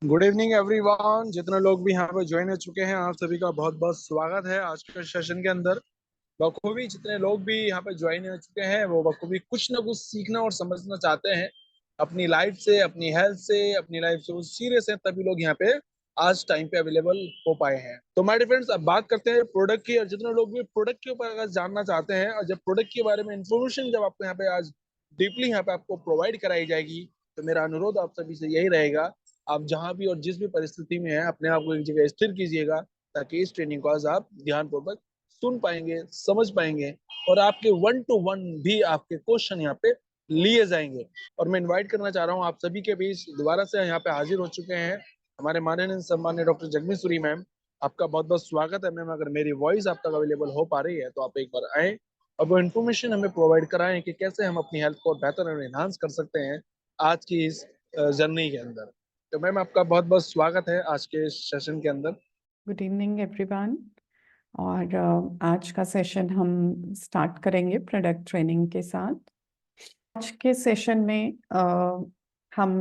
Good evening everyone. जितने लोग भी यहाँ पे ज्वाइन हो चुके हैं, आप सभी का बहुत बहुत स्वागत है आज के सेशन के अंदर। बखूबी जितने लोग भी यहाँ पे ज्वाइन हो चुके हैं वो बखूबी कुछ ना कुछ सीखना और समझना चाहते हैं अपनी लाइफ से, अपनी हेल्थ से, अपनी लाइफ से वो सीरियस है, तभी लोग यहाँ पे आज टाइम पे अवेलेबल हो पाए हैं। तो माय डियर फ्रेंड्स, अब बात करते हैं प्रोडक्ट की। और जितने लोग भी प्रोडक्ट के ऊपर अगर जानना चाहते हैं और जब प्रोडक्ट के बारे में इंफॉर्मेशन जब आपको यहाँ पे आज डीपली यहाँ पे आपको प्रोवाइड कराई जाएगी, तो मेरा अनुरोध आप सभी से यही रहेगा, आप जहां भी और जिस भी परिस्थिति में हैं अपने आप को एक जगह स्थिर कीजिएगा, ताकि इस ट्रेनिंग को आज आप ध्यानपूर्वक सुन पाएंगे, समझ पाएंगे और आपके वन टू वन भी आपके क्वेश्चन यहाँ पे लिए जाएंगे। और मैं इनवाइट करना चाह रहा हूँ आप सभी के बीच दोबारा से यहाँ पे हाजिर हो चुके हैं हमारे माननीय सम्मान्य डॉक्टर जगमीश्वरी मैम। आपका बहुत बहुत स्वागत है मैम। अगर मेरी वॉइस आप तक अवेलेबल हो पा रही है तो आप एक बार आए और वो इन्फॉर्मेशन हमें प्रोवाइड कराएं कि कैसे हम अपनी हेल्थ को बेहतर और एनहांस कर सकते हैं आज की इस जर्नी के अंदर। तो मैम आपका बहुत बहुत स्वागत है आज के सेशन के अंदर। Good evening everyone. और आज का सेशन हम स्टार्ट करेंगे प्रोडक्ट ट्रेनिंग के साथ। आज के सेशन में हम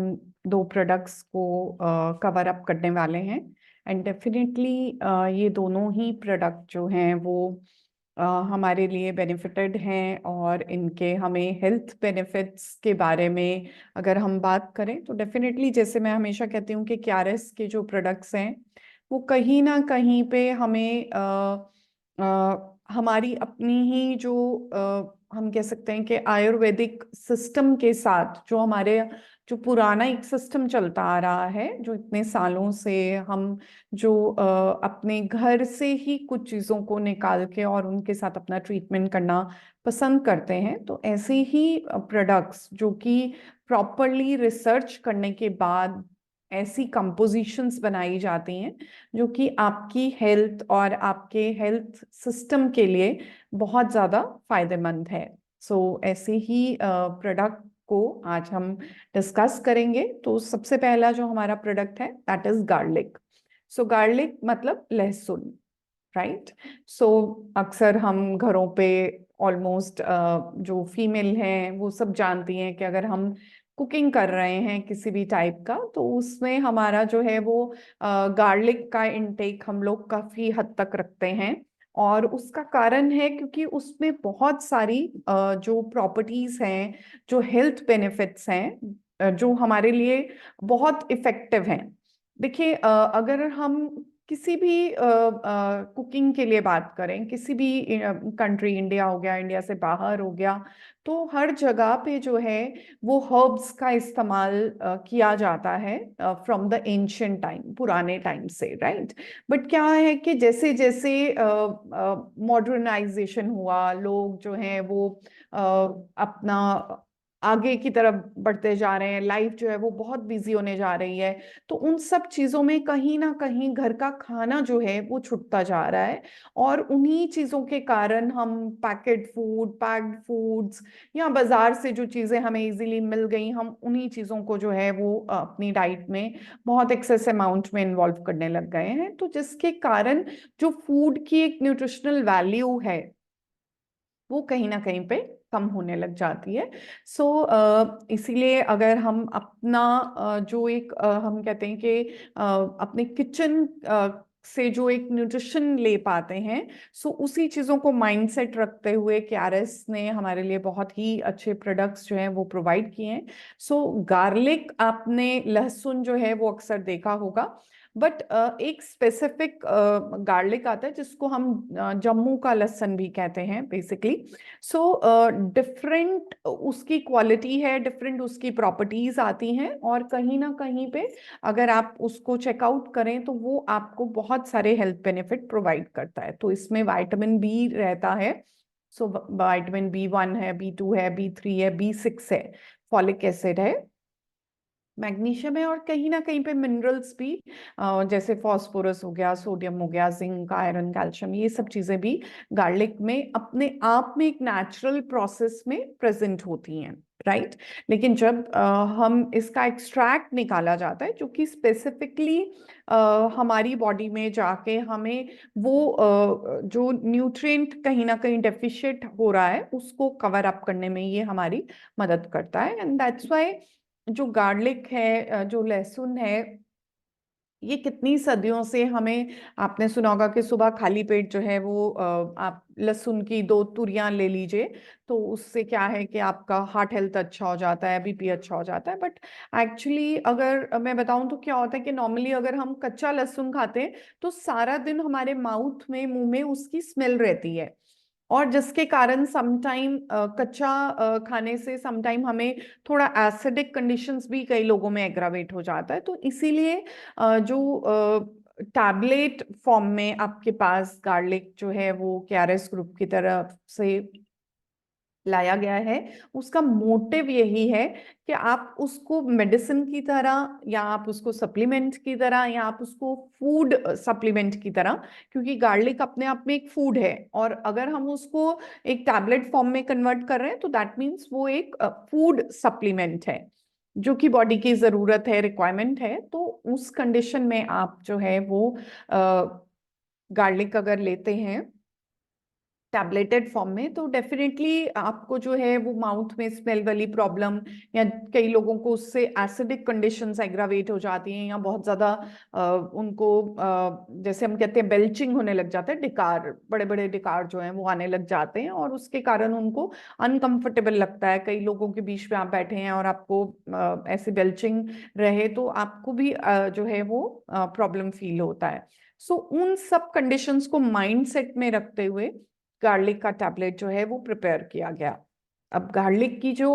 दो प्रोडक्ट्स को कवर अप करने वाले हैं। एंड डेफिनेटली ये दोनों ही प्रोडक्ट जो हैं वो हमारे लिए बेनिफिटेड हैं, और इनके हमें हेल्थ बेनिफिट्स के बारे में अगर हम बात करें तो डेफिनेटली, जैसे मैं हमेशा कहती हूँ कि क्यारेस के जो प्रोडक्ट्स हैं वो कहीं ना कहीं पे हमें हमारी अपनी ही जो हम कह सकते हैं कि आयुर्वेदिक सिस्टम के साथ जो हमारे जो पुराना एक सिस्टम चलता आ रहा है, जो इतने सालों से हम जो अपने घर से ही कुछ चीज़ों को निकाल के और उनके साथ अपना ट्रीटमेंट करना पसंद करते हैं, तो ऐसे ही प्रोडक्ट्स जो कि प्रॉपरली रिसर्च करने के बाद ऐसी कंपोजिशंस बनाई जाती हैं जो कि आपकी हेल्थ और आपके हेल्थ सिस्टम के लिए बहुत ज़्यादा फायदेमंद है। सो ऐसे ही प्रोडक्ट को आज हम डिस्कस करेंगे। तो सबसे पहला जो हमारा प्रोडक्ट है that is garlic. So garlic मतलब लहसुन, राइट। सो अक्सर हम घरों पे ऑलमोस्ट जो फीमेल हैं वो सब जानती हैं कि अगर हम कुकिंग कर रहे हैं किसी भी टाइप का, तो उसमें हमारा जो है वो गार्लिक का इनटेक हम लोग काफी हद तक रखते हैं। और उसका कारण है क्योंकि उसमें बहुत सारी जो प्रॉपर्टीज हैं, जो हेल्थ बेनिफिट्स हैं, जो हमारे लिए बहुत इफेक्टिव हैं। देखिए, अगर हम किसी भी कुकिंग के लिए बात करें, किसी भी कंट्री, इंडिया हो गया, इंडिया से बाहर हो गया, तो हर जगह पे जो है वो हर्ब्स का इस्तेमाल किया जाता है फ्रॉम द एंशियंट टाइम, पुराने टाइम से, राइट। बट क्या है कि जैसे जैसे मॉडर्नाइजेशन हुआ, लोग जो हैं वो अपना आगे की तरफ बढ़ते जा रहे हैं, लाइफ जो है वो बहुत बिजी होने जा रही है, तो उन सब चीजों में कहीं ना कहीं घर का खाना जो है वो छुटता जा रहा है। और उन्हीं चीजों के कारण हम पैकेट फूड, पैक्ड फूड्स या बाजार से जो चीजें हमें इजीली मिल गई, हम उन्हीं चीजों को जो है वो अपनी डाइट में बहुत एक्सेस अमाउंट में इन्वॉल्व करने लग गए हैं, तो जिसके कारण जो फूड की एक न्यूट्रिशनल वैल्यू है वो कहीं ना कहीं पे कम होने लग जाती है। सो इसीलिए अगर हम अपना जो एक हम कहते हैं कि अपने किचन से जो एक न्यूट्रिशन ले पाते हैं, सो उसी चीज़ों को माइंडसेट रखते हुए क्यारेस ने हमारे लिए बहुत ही अच्छे प्रोडक्ट्स जो हैं वो प्रोवाइड किए हैं। सो गार्लिक, आपने लहसुन जो है वो अक्सर देखा होगा, बट एक स्पेसिफिक गार्लिक आता है जिसको हम जम्मू का लहसुन भी कहते हैं बेसिकली। सो डिफरेंट उसकी क्वालिटी है, डिफरेंट उसकी प्रॉपर्टीज आती हैं, और कहीं ना कहीं पे अगर आप उसको चेकआउट करें तो वो आपको बहुत सारे हेल्थ बेनिफिट प्रोवाइड करता है। तो इसमें विटामिन बी रहता है। सो विटामिन B1 है, B2 है, B3 है, B6 है, फॉलिक एसिड है, मैग्नीशियम है, और कहीं ना कहीं पे मिनरल्स भी जैसे फास्फोरस हो गया, सोडियम हो गया, जिंक, आयरन, कैल्शियम, ये सब चीजें भी गार्लिक में अपने आप में एक नेचुरल प्रोसेस में प्रेजेंट होती हैं, राइट। लेकिन जब हम इसका एक्सट्रैक्ट निकाला जाता है जो कि स्पेसिफिकली हमारी बॉडी में जाके हमें वो जो न्यूट्रिएंट कहीं ना कहीं डेफिशिएंट हो रहा है उसको कवर अप करने में ये हमारी मदद करता है। एंड दैट्स वाई जो गार्लिक है, जो लहसुन है, ये कितनी सदियों से हमें, आपने सुना होगा कि सुबह खाली पेट जो है वो आप लहसुन की 2 तुरियां ले लीजिए, तो उससे क्या है कि आपका हार्ट हेल्थ अच्छा हो जाता है, बीपी अच्छा हो जाता है। बट एक्चुअली अगर मैं बताऊं तो क्या होता है कि नॉर्मली अगर हम कच्चा लहसुन खाते हैं तो सारा दिन हमारे माउथ में, मुंह में उसकी स्मेल रहती है, और जिसके कारण समटाइम कच्चा खाने से समटाइम हमें थोड़ा एसिडिक कंडीशंस भी कई लोगों में एग्रावेट हो जाता है। तो इसीलिए जो टैबलेट फॉर्म में आपके पास गार्लिक जो है वो केआरएस ग्रुप की तरफ से लाया गया है, उसका मोटिव यही है कि आप उसको मेडिसिन की तरह, या आप उसको सप्लीमेंट की तरह, या आप उसको फूड सप्लीमेंट की तरह, क्योंकि गार्लिक अपने आप में एक फूड है, और अगर हम उसको एक टैबलेट फॉर्म में कन्वर्ट कर रहे हैं तो दैट मीन्स वो एक फूड सप्लीमेंट है जो कि बॉडी की जरूरत है, रिक्वायरमेंट है। तो उस कंडीशन में आप जो है वो गार्लिक अगर लेते हैं टैबलेटेड फॉर्म में, तो डेफिनेटली आपको जो है वो माउथ में स्मेल वाली प्रॉब्लम, या कई लोगों को उससे एसिडिक कंडीशंस एग्रावेट हो जाती हैं, या बहुत ज्यादा उनको जैसे हम कहते हैं बेल्चिंग होने लग जाता है, डिकार, बड़े बड़े डिकार जो हैं वो आने लग जाते हैं, और उसके कारण उनको अनकंफर्टेबल लगता है। कई लोगों के बीच में आप बैठे हैं और आपको ऐसी बेल्चिंग रहे तो आपको भी जो है वो प्रॉब्लम फील होता है। सो उन सब कंडीशंस को माइंड सेट में रखते हुए गार्लिक का टैबलेट जो है वो प्रिपेयर किया गया। अब गार्लिक की जो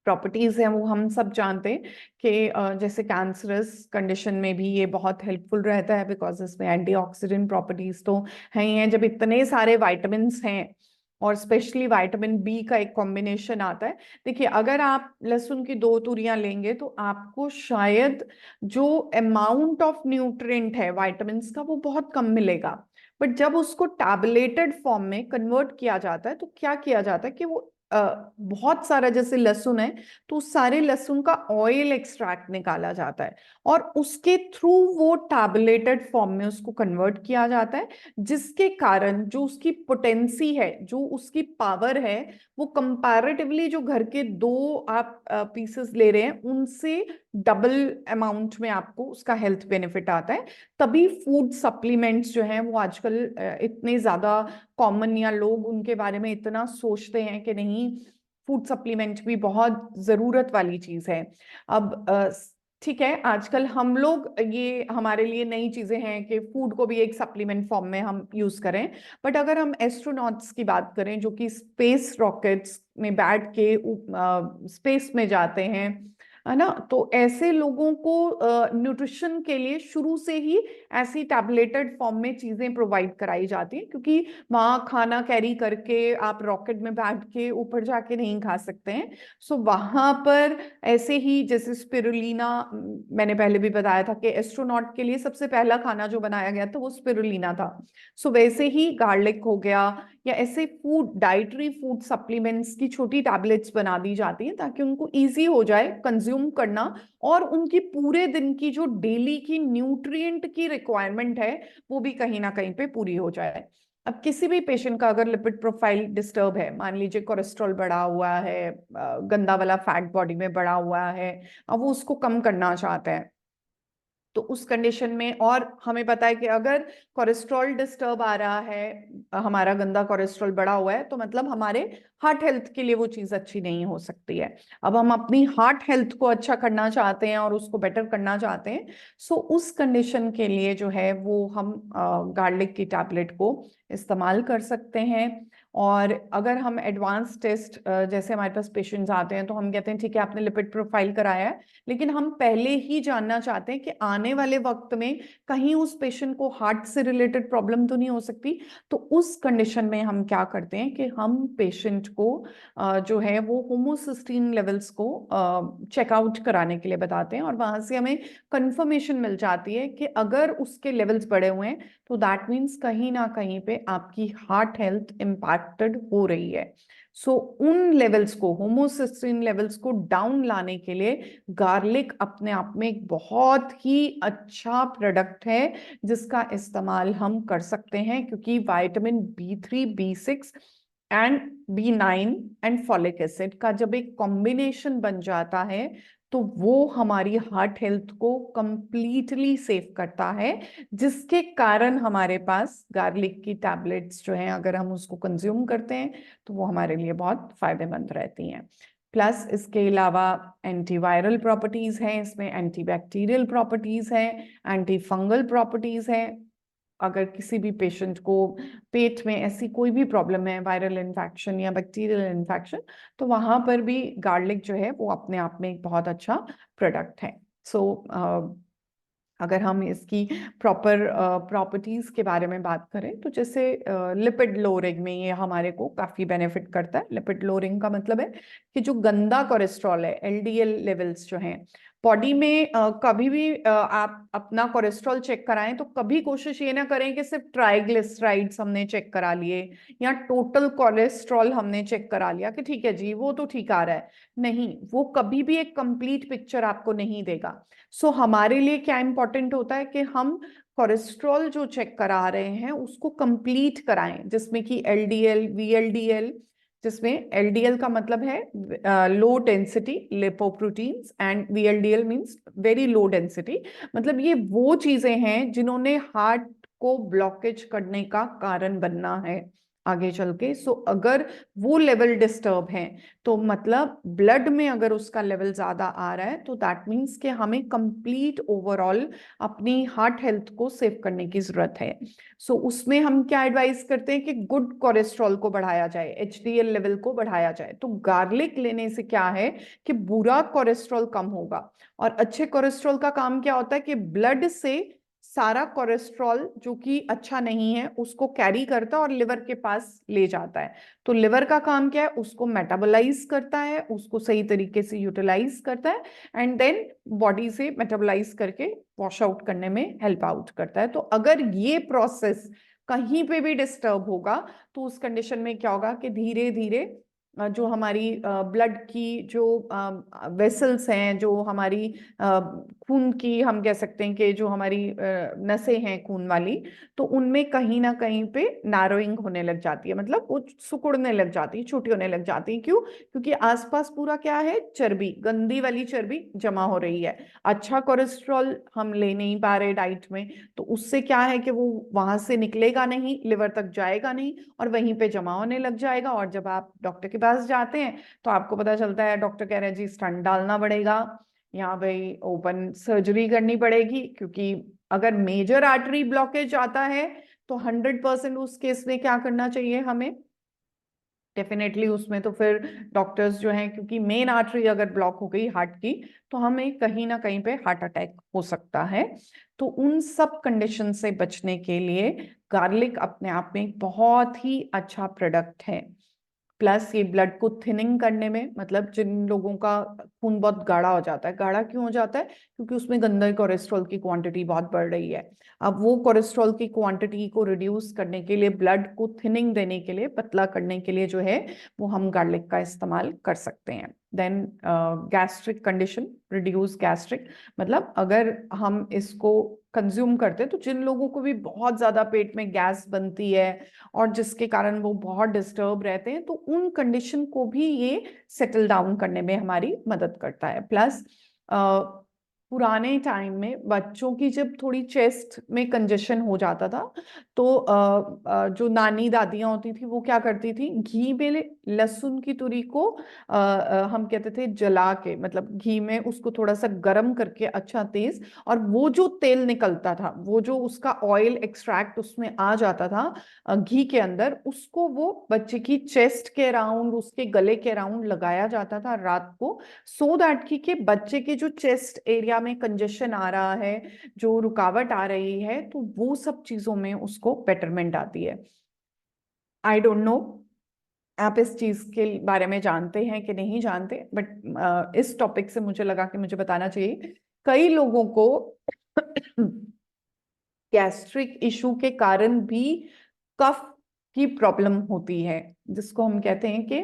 प्रॉपर्टीज हैं वो हम सब जानते हैं कि जैसे कैंसरस कंडीशन में भी ये बहुत हेल्पफुल रहता है, बिकॉज इसमें एंटीऑक्सीडेंट प्रॉपर्टीज तो हैं ही हैं। जब इतने सारे वाइटामिन्स हैं और स्पेशली विटामिन बी का एक कॉम्बिनेशन आता है, देखिए अगर आप लहसुन की 2 तुरियां लेंगे तो आपको शायद जो अमाउंट ऑफ न्यूट्रिएंट है विटामिन्स का वो बहुत कम मिलेगा। बट जब उसको टैबलेटेड फॉर्म में कन्वर्ट किया जाता है तो क्या किया जाता है कि वो बहुत सारा, जैसे लहसुन है तो उस सारे लहसुन का ऑयल एक्सट्रैक्ट निकाला जाता है, और उसके थ्रू वो टैबलेटेड फॉर्म में उसको कन्वर्ट किया जाता है, जिसके कारण जो उसकी पोटेंसी है, जो उसकी पावर है, वो कंपैरेटिवली जो घर के 2 आप पीसेस ले रहे हैं उनसे डबल अमाउंट में आपको उसका हेल्थ बेनिफिट आता है। तभी फूड सप्लीमेंट्स जो हैं वो आजकल इतने ज्यादा कॉमन, या लोग उनके बारे में इतना सोचते हैं कि नहीं, फूड सप्लीमेंट भी बहुत जरूरत वाली चीज है। अब ठीक है, आजकल हम लोग, ये हमारे लिए नई चीजें हैं कि फूड को भी एक सप्लीमेंट फॉर्म में हम यूज करें। बट अगर हम एस्ट्रोनॉट्स की बात करें जो कि स्पेस रॉकेट्स में बैठ के स्पेस में जाते हैं, है ना, तो ऐसे लोगों को न्यूट्रिशन के लिए शुरू से ही ऐसी टैबलेटेड फॉर्म में चीजें प्रोवाइड कराई जाती हैं, क्योंकि वहां खाना कैरी करके आप रॉकेट में बैठ के ऊपर जाके नहीं खा सकते हैं। सो वहां पर ऐसे ही जैसे स्पिरुलिना, मैंने पहले भी बताया था कि एस्ट्रोनॉट के लिए सबसे पहला खाना जो बनाया गया था वो स्पिरुलिना था। सो वैसे ही गार्लिक हो गया, या ऐसे फूड, डाइटरी फूड सप्लीमेंट्स की छोटी टैबलेट्स बना दी जाती हैं ताकि उनको इजी हो जाए कंज्यूम करना, और उनकी पूरे दिन की जो डेली की न्यूट्रिएंट की रिक्वायरमेंट है वो भी कहीं ना कहीं पे पूरी हो जाए। अब किसी भी पेशेंट का अगर लिपिड प्रोफाइल डिस्टर्ब है, मान लीजिए कोलेस्ट्रॉल बढ़ा हुआ है, गंदा वाला फैट बॉडी में बढ़ा हुआ है, अब वो उसको कम करना चाहते हैं, तो उस कंडीशन में, और हमें पता है कि अगर कोलेस्ट्रॉल डिस्टर्ब आ रहा है, हमारा गंदा कोलेस्ट्रॉल बढ़ा हुआ है, तो मतलब हमारे हार्ट हेल्थ के लिए वो चीज अच्छी नहीं हो सकती है। अब हम अपनी हार्ट हेल्थ को अच्छा करना चाहते हैं और उसको बेटर करना चाहते हैं, सो उस कंडीशन के लिए जो है वो हम गार्लिक की टैबलेट को इस्तेमाल कर सकते हैं। और अगर हम एडवांस टेस्ट, जैसे हमारे पास पेशेंट्स आते हैं तो हम कहते हैं ठीक है आपने लिपिड प्रोफाइल कराया है, लेकिन हम पहले ही जानना चाहते हैं कि आने वाले वक्त में कहीं उस पेशेंट को हार्ट से रिलेटेड प्रॉब्लम तो नहीं हो सकती। तो उस कंडीशन में हम क्या करते हैं कि हम पेशेंट को जो है वो होमोसिस्टीन लेवल्स को चेकआउट कराने के लिए बताते हैं, और वहां से हमें कंफर्मेशन मिल जाती है कि अगर उसके लेवल्स बढ़े हुए हैं तो दैट मीन्स कहीं ना कहीं पे आपकी हार्ट हेल्थ इम्पैक्टेड हो रही है। सो उन लेवल्स को, होमोसिस्टीन लेवल्स को डाउन लाने के लिए गार्लिक अपने आप में एक बहुत ही अच्छा प्रोडक्ट है जिसका इस्तेमाल हम कर सकते हैं, क्योंकि vitamin B3, B6 and B9 and folic acid का जब एक कॉम्बिनेशन बन जाता है तो वो हमारी हार्ट हेल्थ को कंप्लीटली सेव करता है, जिसके कारण हमारे पास गार्लिक की टैबलेट्स जो हैं अगर हम उसको कंज्यूम करते हैं तो वो हमारे लिए बहुत फायदेमंद रहती हैं। प्लस इसके अलावा एंटीवायरल प्रॉपर्टीज हैं, इसमें एंटीबैक्टीरियल प्रॉपर्टीज हैं, एंटी फंगल प्रॉपर्टीज हैं। अगर किसी भी पेशेंट को पेट में ऐसी कोई भी प्रॉब्लम है, वायरल इन्फेक्शन या बैक्टीरियल इन्फेक्शन, तो वहां पर भी गार्लिक जो है वो अपने आप में एक बहुत अच्छा प्रोडक्ट है। सो अगर हम इसकी प्रॉपर प्रॉपर्टीज के बारे में बात करें तो जैसे लिपिड लोअरिंग में ये हमारे को काफी बेनिफिट करता है। लिपिड लोअरिंग का मतलब है कि जो गंदा कोलेस्ट्रॉल है, एलडीएल लेवल्स जो हैं बॉडी में, कभी भी आप अपना कोलेस्ट्रॉल चेक कराएं तो कभी कोशिश ये ना करें कि सिर्फ ट्राइग्लिसराइड्स हमने चेक करा लिए या टोटल कोलेस्ट्रॉल हमने चेक करा लिया कि ठीक है जी वो तो ठीक आ रहा है। नहीं, वो कभी भी एक कंप्लीट पिक्चर आपको नहीं देगा। सो हमारे लिए क्या इंपॉर्टेंट होता है कि हम कोलेस्ट्रॉल जो चेक करा रहे हैं उसको कंप्लीट कराएं, जिसमें कि एलडीएल, वीएलडीएल, जिसमें एलडीएल का मतलब है low density lipoproteins and VLDL means very low density. मतलब ये वो चीजें हैं जिन्होंने हार्ट को ब्लॉकेज करने का कारण बनना है आगे चल के। सो अगर वो लेवल डिस्टर्ब है तो मतलब ब्लड में अगर उसका लेवल ज्यादा आ रहा है तो दैट मीन्स कि हमें कंप्लीट ओवरऑल अपनी हार्ट हेल्थ को सेव करने की जरूरत है। सो उसमें हम क्या एडवाइस करते हैं कि गुड कोलेस्ट्रॉल को बढ़ाया जाए, एचडीएल लेवल को बढ़ाया जाए। तो गार्लिक लेने से क्या है कि बुरा कोलेस्ट्रॉल कम होगा। और अच्छे कोलेस्ट्रॉल का काम क्या होता है कि ब्लड से सारा कोलेस्ट्रॉल जो कि अच्छा नहीं है उसको कैरी करता है और लिवर के पास ले जाता है। तो लिवर का काम क्या है, उसको मेटाबोलाइज करता है, उसको सही तरीके से यूटिलाइज करता है एंड देन बॉडी से मेटाबोलाइज करके वॉश आउट करने में हेल्प आउट करता है। तो अगर ये प्रोसेस कहीं पे भी डिस्टर्ब होगा तो उस कंडीशन में क्या होगा कि धीरे धीरे जो हमारी ब्लड की जो वेसल्स हैं, जो हमारी खून की, हम कह सकते हैं कि जो हमारी नसें हैं खून वाली, तो उनमें कहीं ना कहीं पे नारोइंग होने लग जाती है, मतलब वो सिकुड़ने लग जाती है, छोटी होने लग जाती है। क्यों? क्योंकि आसपास पूरा क्या है, चर्बी, गंदी वाली चर्बी जमा हो रही है। अच्छा कोलेस्ट्रॉल हम ले नहीं पा रहे डाइट में, तो उससे क्या है कि वो वहां से निकलेगा नहीं, लिवर तक जाएगा नहीं और वहीं पे जमा होने लग जाएगा। और जब आप डॉक्टर के पास जाते हैं तो आपको पता चलता है डॉक्टर कह रहे हैं जी स्टंट डालना पड़ेगा, यहाँ भाई ओपन सर्जरी करनी पड़ेगी। क्योंकि अगर मेजर आर्टरी ब्लॉकेज आता है तो 100% उस केस में क्या करना चाहिए हमें, डेफिनेटली उसमें तो फिर डॉक्टर्स जो हैं, क्योंकि मेन आर्टरी अगर ब्लॉक हो गई हार्ट की तो हमें कहीं ना कहीं पे हार्ट अटैक हो सकता है। तो उन सब कंडीशन से बचने के लिए गार्लिक अपने आप में एक बहुत ही अच्छा प्रोडक्ट है। प्लस ये ब्लड को थिनिंग करने में, मतलब जिन लोगों का खून बहुत गाढ़ा हो जाता है, गाढ़ा क्यों हो जाता है, क्योंकि उसमें गंदे कोलेस्ट्रॉल की क्वांटिटी बहुत बढ़ रही है। अब वो कोलेस्ट्रॉल की क्वांटिटी को रिड्यूस करने के लिए, ब्लड को थिनिंग देने के लिए, पतला करने के लिए जो है वो हम गार्लिक का इस्तेमाल कर सकते हैं। Then gastric condition, reduce gastric, मतलब अगर हम इसको कंज्यूम करते हैं तो जिन लोगों को भी बहुत ज्यादा पेट में गैस बनती है और जिसके कारण वो बहुत डिस्टर्ब रहते हैं, तो उन कंडीशन को भी ये सेटल डाउन करने में हमारी मदद करता है। प्लस पुराने टाइम में बच्चों की जब थोड़ी चेस्ट में कंजेशन हो जाता था तो जो नानी दादियां होती थी वो क्या करती थी, घी में लहसुन की तुरी को हम कहते थे जला के, मतलब घी में उसको थोड़ा सा गर्म करके अच्छा तेज, और वो जो तेल निकलता था, वो जो उसका ऑयल एक्सट्रैक्ट उसमें आ जाता था घी के अंदर, उसको वो बच्चे की चेस्ट के अराउंड, उसके गले के अराउंड लगाया जाता था रात को, सो दैट कि बच्चे के जो चेस्ट एरिया में कंजेशन आ रहा है, जो रुकावट आ रही है, तो वो सब चीजों में उसको बेटरमेंट आती है। आई डोंट नो आप इस चीज के बारे में जानते हैं कि नहीं जानते, बट इस टॉपिक से मुझे लगा कि मुझे बताना चाहिए। कई लोगों को गैस्ट्रिक इशू के कारण भी कफ की प्रॉब्लम होती है, जिसको हम कहते हैं कि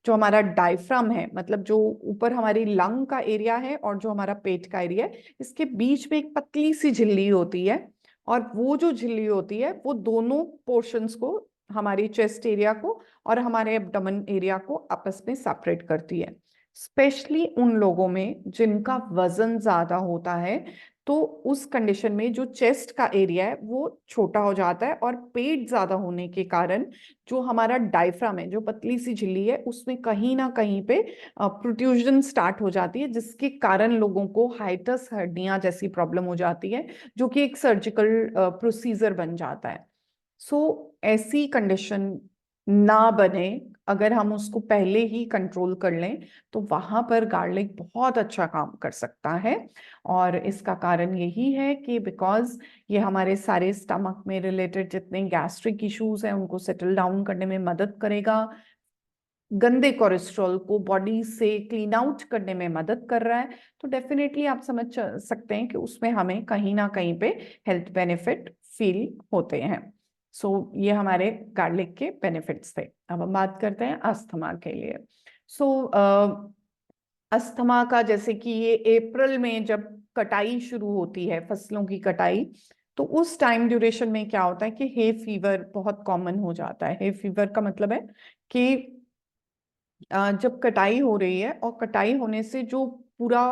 जो हमारा डायफ्राम है, मतलब जो ऊपर हमारी लंग का एरिया है और जो हमारा पेट का एरिया है, इसके बीच में एक पतली सी झिल्ली होती है। और वो जो झिल्ली होती है वो दोनों पोर्शंस को, हमारी चेस्ट एरिया को और हमारे एब्डोमेन एरिया को आपस में सेपरेट करती है। स्पेशली उन लोगों में जिनका वजन ज्यादा होता है, तो उस कंडीशन में जो चेस्ट का एरिया है वो छोटा हो जाता है, और पेट ज्यादा होने के कारण जो हमारा डायफ्राम है, जो पतली सी झिल्ली है, उसमें कहीं ना कहीं पे प्रोट्रूजन स्टार्ट हो जाती है, जिसके कारण लोगों को हाइटस हर्निया जैसी प्रॉब्लम हो जाती है, जो कि एक सर्जिकल प्रोसीजर बन जाता है। सो ऐसी कंडीशन ना बने, अगर हम उसको पहले ही कंट्रोल कर लें, तो वहां पर गार्लिक बहुत अच्छा काम कर सकता है। और इसका कारण यही है कि बिकॉज ये हमारे सारे स्टमक में रिलेटेड जितने गैस्ट्रिक इश्यूज हैं उनको सेटल डाउन करने में मदद करेगा, गंदे कोलेस्ट्रॉल को बॉडी से क्लीन आउट करने में मदद कर रहा है। तो डेफिनेटली आप समझ सकते हैं कि उसमें हमें कहीं ना कहीं पे हेल्थ बेनिफिट फील होते हैं। सो ये हमारे गार्लिक के बेनिफिट्स थे। अब हम बात करते हैं अस्थमा के लिए। सो अस्थमा का, जैसे कि ये अप्रैल में जब कटाई शुरू होती है, फसलों की कटाई, तो उस टाइम ड्यूरेशन में क्या होता है कि हे फीवर बहुत कॉमन हो जाता है। हे फीवर का मतलब है कि जब कटाई हो रही है, और कटाई होने से जो पूरा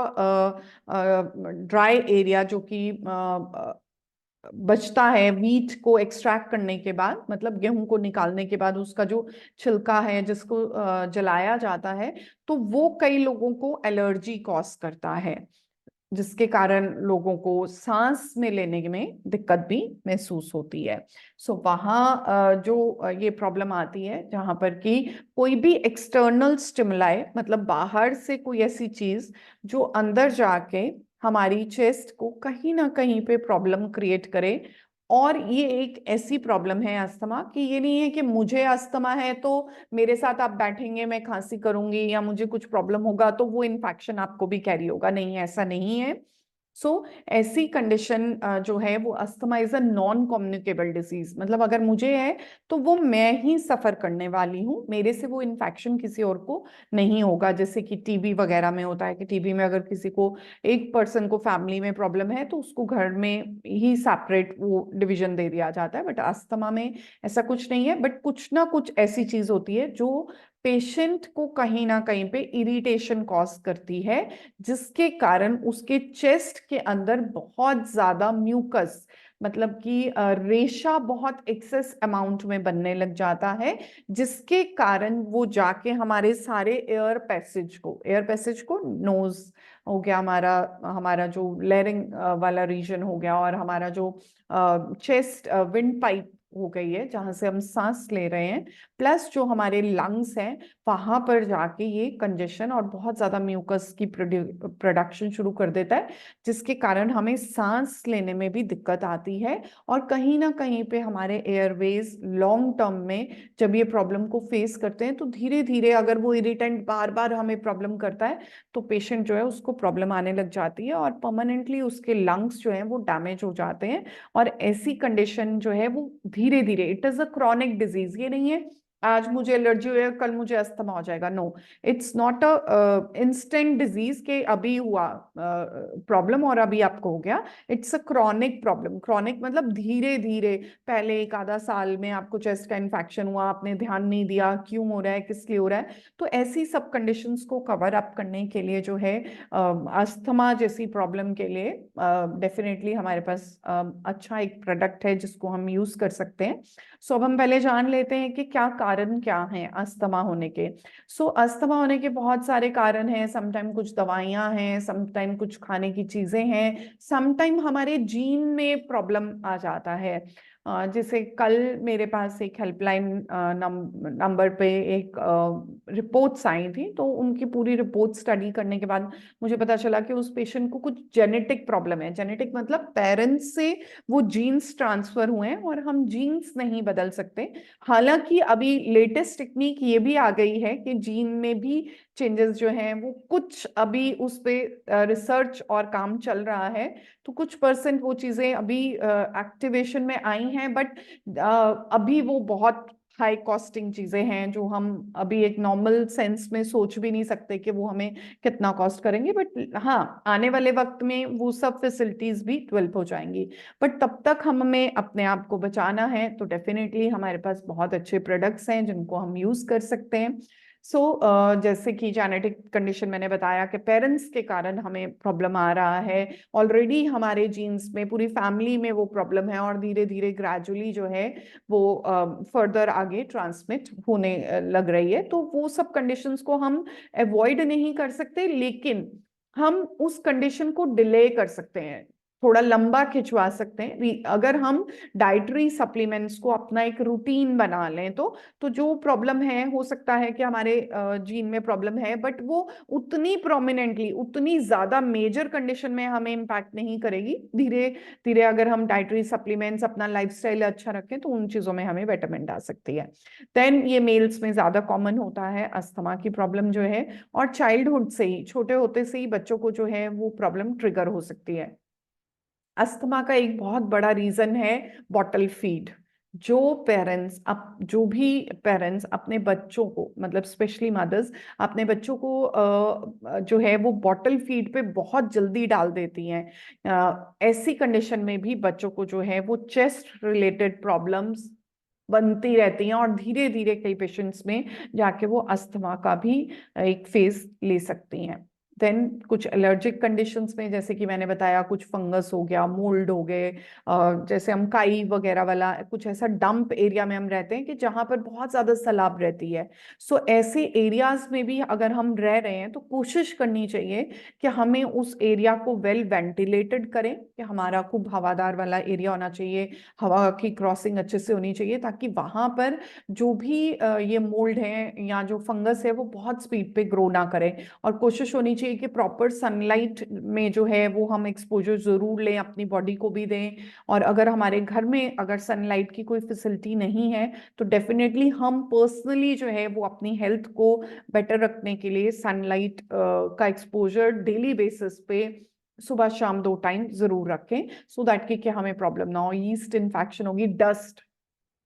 ड्राई एरिया जो कि बचता है वीट को एक्सट्रैक्ट करने के बाद, मतलब गेहूं को निकालने के बाद उसका जो छिलका है जिसको जलाया जाता है, तो वो कई लोगों को एलर्जी कॉज करता है, जिसके कारण लोगों को सांस में लेने में दिक्कत भी महसूस होती है। सो वहाँ जो ये प्रॉब्लम आती है जहाँ पर कि कोई भी एक्सटर्नल स्टिमुलाई, मतलब बाहर से कोई ऐसी चीज जो अंदर जाके हमारी चेस्ट को कहीं ना कहीं पे प्रॉब्लम क्रिएट करे। और ये एक ऐसी प्रॉब्लम है अस्थमा कि ये नहीं है कि मुझे अस्थमा है तो मेरे साथ आप बैठेंगे मैं खांसी करूंगी या मुझे कुछ प्रॉब्लम होगा तो वो इन्फेक्शन आपको भी कैरी होगा, नहीं, ऐसा नहीं है। सो ऐसी कंडीशन जो है वो asthma is a non communicable disease, मतलब अगर मुझे है तो वो मैं ही सफर करने वाली हूँ, मेरे से वो इन्फेक्शन किसी और को नहीं होगा। जैसे कि टीबी वगैरह में होता है कि टीबी में अगर किसी को, एक पर्सन को फैमिली में प्रॉब्लम है तो उसको घर में ही सेपरेट वो डिवीजन दे दिया जाता है, बट अस्थमा में ऐसा कुछ नहीं है। बट कुछ ना कुछ ऐसी चीज होती है जो पेशेंट को कहीं ना कहीं पे इरिटेशन कॉज करती है, जिसके कारण उसके चेस्ट के अंदर बहुत ज्यादा म्यूकस, मतलब कि रेशा बहुत एक्सेस अमाउंट में बनने लग जाता है, जिसके कारण वो जाके हमारे सारे एयर पैसेज को नोज हो गया हमारा, हमारा जो लेरिंग वाला रीजन हो गया, और हमारा जो चेस्ट विंड पाइप हो गई है जहां से हम सांस ले रहे हैं, प्लस जो हमारे लंग्स हैं, वहां पर जाके ये कंजेशन और बहुत ज्यादा म्यूकस की प्रोडक्शन शुरू कर देता है, जिसके कारण हमें सांस लेने में भी दिक्कत आती है। और कहीं ना कहीं पे हमारे एयरवेज लॉन्ग टर्म में जब ये प्रॉब्लम को फेस करते हैं, तो धीरे धीरे अगर वो इरिटेंट बार बार हमें प्रॉब्लम करता है, तो पेशेंट जो है उसको प्रॉब्लम आने लग जाती है, और परमानेंटली उसके लंग्स जो है वो डैमेज हो जाते हैं। और ऐसी कंडीशन जो है वो धीरे धीरे, it is a chronic disease, ये नहीं है आज मुझे एलर्जी हो कल मुझे अस्थमा हो जाएगा, no, it's not a instant disease के अभी हुआ प्रॉब्लम और अभी आपको हो गया। It's a chronic problem. Chronic मतलब धीरे धीरे, पहले एक आधा साल में आपको चेस्ट का इन्फेक्शन हुआ, आपने ध्यान नहीं दिया क्यों हो रहा है, किस लिए हो रहा है, तो ऐसी सब कंडीशंस को कवर अप करने के लिए जो है अस्थमा जैसी प्रॉब्लम के लिए डेफिनेटली हमारे पास अच्छा एक प्रोडक्ट है जिसको हम यूज कर सकते हैं। सो अब हम पहले जान लेते हैं कि क्या कारण क्या हैं अस्थमा होने के। सो अस्थमा होने के बहुत सारे कारण हैं, समटाइम कुछ दवाइयां हैं, समटाइम कुछ खाने की चीजें हैं, समटाइम हमारे जीन में प्रॉब्लम आ जाता है। जैसे कल मेरे पास एक हेल्पलाइन नंबर पे एक रिपोर्ट्स आई थी, तो उनकी पूरी रिपोर्ट स्टडी करने के बाद मुझे पता चला कि उस पेशेंट को कुछ जेनेटिक प्रॉब्लम है। जेनेटिक मतलब पेरेंट्स से वो जीन्स ट्रांसफर हुए हैं, और हम जीन्स नहीं बदल सकते। हालांकि अभी लेटेस्ट टेक्निक ये भी आ गई है कि जीन में भी चेंजेस जो हैं वो कुछ अभी उस पे रिसर्च और काम चल रहा है, तो कुछ परसेंट वो चीजें अभी एक्टिवेशन में आई हैं, बट अभी वो बहुत हाई कॉस्टिंग चीजें हैं जो हम अभी एक नॉर्मल सेंस में सोच भी नहीं सकते कि वो हमें कितना कॉस्ट करेंगे। बट हाँ, आने वाले वक्त में वो सब फैसिलिटीज भी डेवलप हो जाएंगी। बट तब तक हमें अपने आप को बचाना है, तो डेफिनेटली हमारे पास बहुत अच्छे प्रोडक्ट्स हैं जिनको हम यूज कर सकते हैं। जैसे कि जेनेटिक कंडीशन मैंने बताया कि पेरेंट्स के कारण हमें प्रॉब्लम आ रहा है, ऑलरेडी हमारे जीन्स में पूरी फैमिली में वो प्रॉब्लम है और धीरे धीरे ग्रेजुअली जो है वो फर्दर आगे ट्रांसमिट होने लग रही है। तो वो सब कंडीशंस को हम अवॉइड नहीं कर सकते, लेकिन हम उस कंडीशन को डिले कर सकते हैं, थोड़ा लंबा खिंचवा सकते हैं अगर हम डाइटरी सप्लीमेंट्स को अपना एक रूटीन बना लें। तो जो प्रॉब्लम है, हो सकता है कि हमारे जीन में प्रॉब्लम है, बट वो उतनी प्रोमिनेंटली, उतनी ज्यादा मेजर कंडीशन में हमें इम्पैक्ट नहीं करेगी। धीरे धीरे अगर हम डाइटरी सप्लीमेंट्स, अपना लाइफस्टाइल अच्छा रखें, तो उन चीजों में हमें बेटरमेंट आ सकती है। देन ये मेल्स में ज्यादा कॉमन होता है अस्थमा की प्रॉब्लम जो है, और चाइल्डहुड से ही, छोटे होते से ही बच्चों को जो है वो प्रॉब्लम ट्रिगर हो सकती है। अस्थमा का एक बहुत बड़ा रीजन है बॉटल फीड। जो भी पेरेंट्स अपने बच्चों को, मतलब स्पेशली मदर्स, अपने बच्चों को जो है वो बॉटल फीड पे बहुत जल्दी डाल देती हैं, ऐसी कंडीशन में भी बच्चों को जो है वो चेस्ट रिलेटेड प्रॉब्लम्स बनती रहती हैं, और धीरे धीरे कई पेशेंट्स में जाके वो अस्थमा का भी एक फेज ले सकती हैं। देन कुछ एलर्जिक कंडीशंस में, जैसे कि मैंने बताया, कुछ फंगस हो गया, मोल्ड हो गए, जैसे हम काई वगैरह वाला कुछ ऐसा डंप एरिया में हम रहते हैं कि जहां पर बहुत ज्यादा सैलाब रहती है। ऐसे एरियाज में भी अगर हम रह रहे हैं तो कोशिश करनी चाहिए कि हमें उस एरिया को वेल वेंटिलेटेड करें, कि हमारा खूब हवादार वाला एरिया होना चाहिए, हवा की क्रॉसिंग अच्छे से होनी चाहिए, ताकि वहां पर जो भी ये मोल्ड है या जो फंगस है वो बहुत स्पीड पे ग्रो ना करे। और कोशिश होनी चाहिए कि प्रॉपर सनलाइट में जो है वो हम एक्सपोजर जरूर लें, अपनी बॉडी को भी दें। और अगर हमारे घर में अगर सनलाइट की कोई फैसिलिटी नहीं है, तो डेफिनेटली हम पर्सनली जो है वो अपनी हेल्थ को बेटर रखने के लिए सनलाइट का एक्सपोजर डेली बेसिस पे सुबह शाम 2 टाइम जरूर रखें, सो दैट कि हमें प्रॉब्लम ना हो। यीस्ट इन्फेक्शन होगी, डस्ट,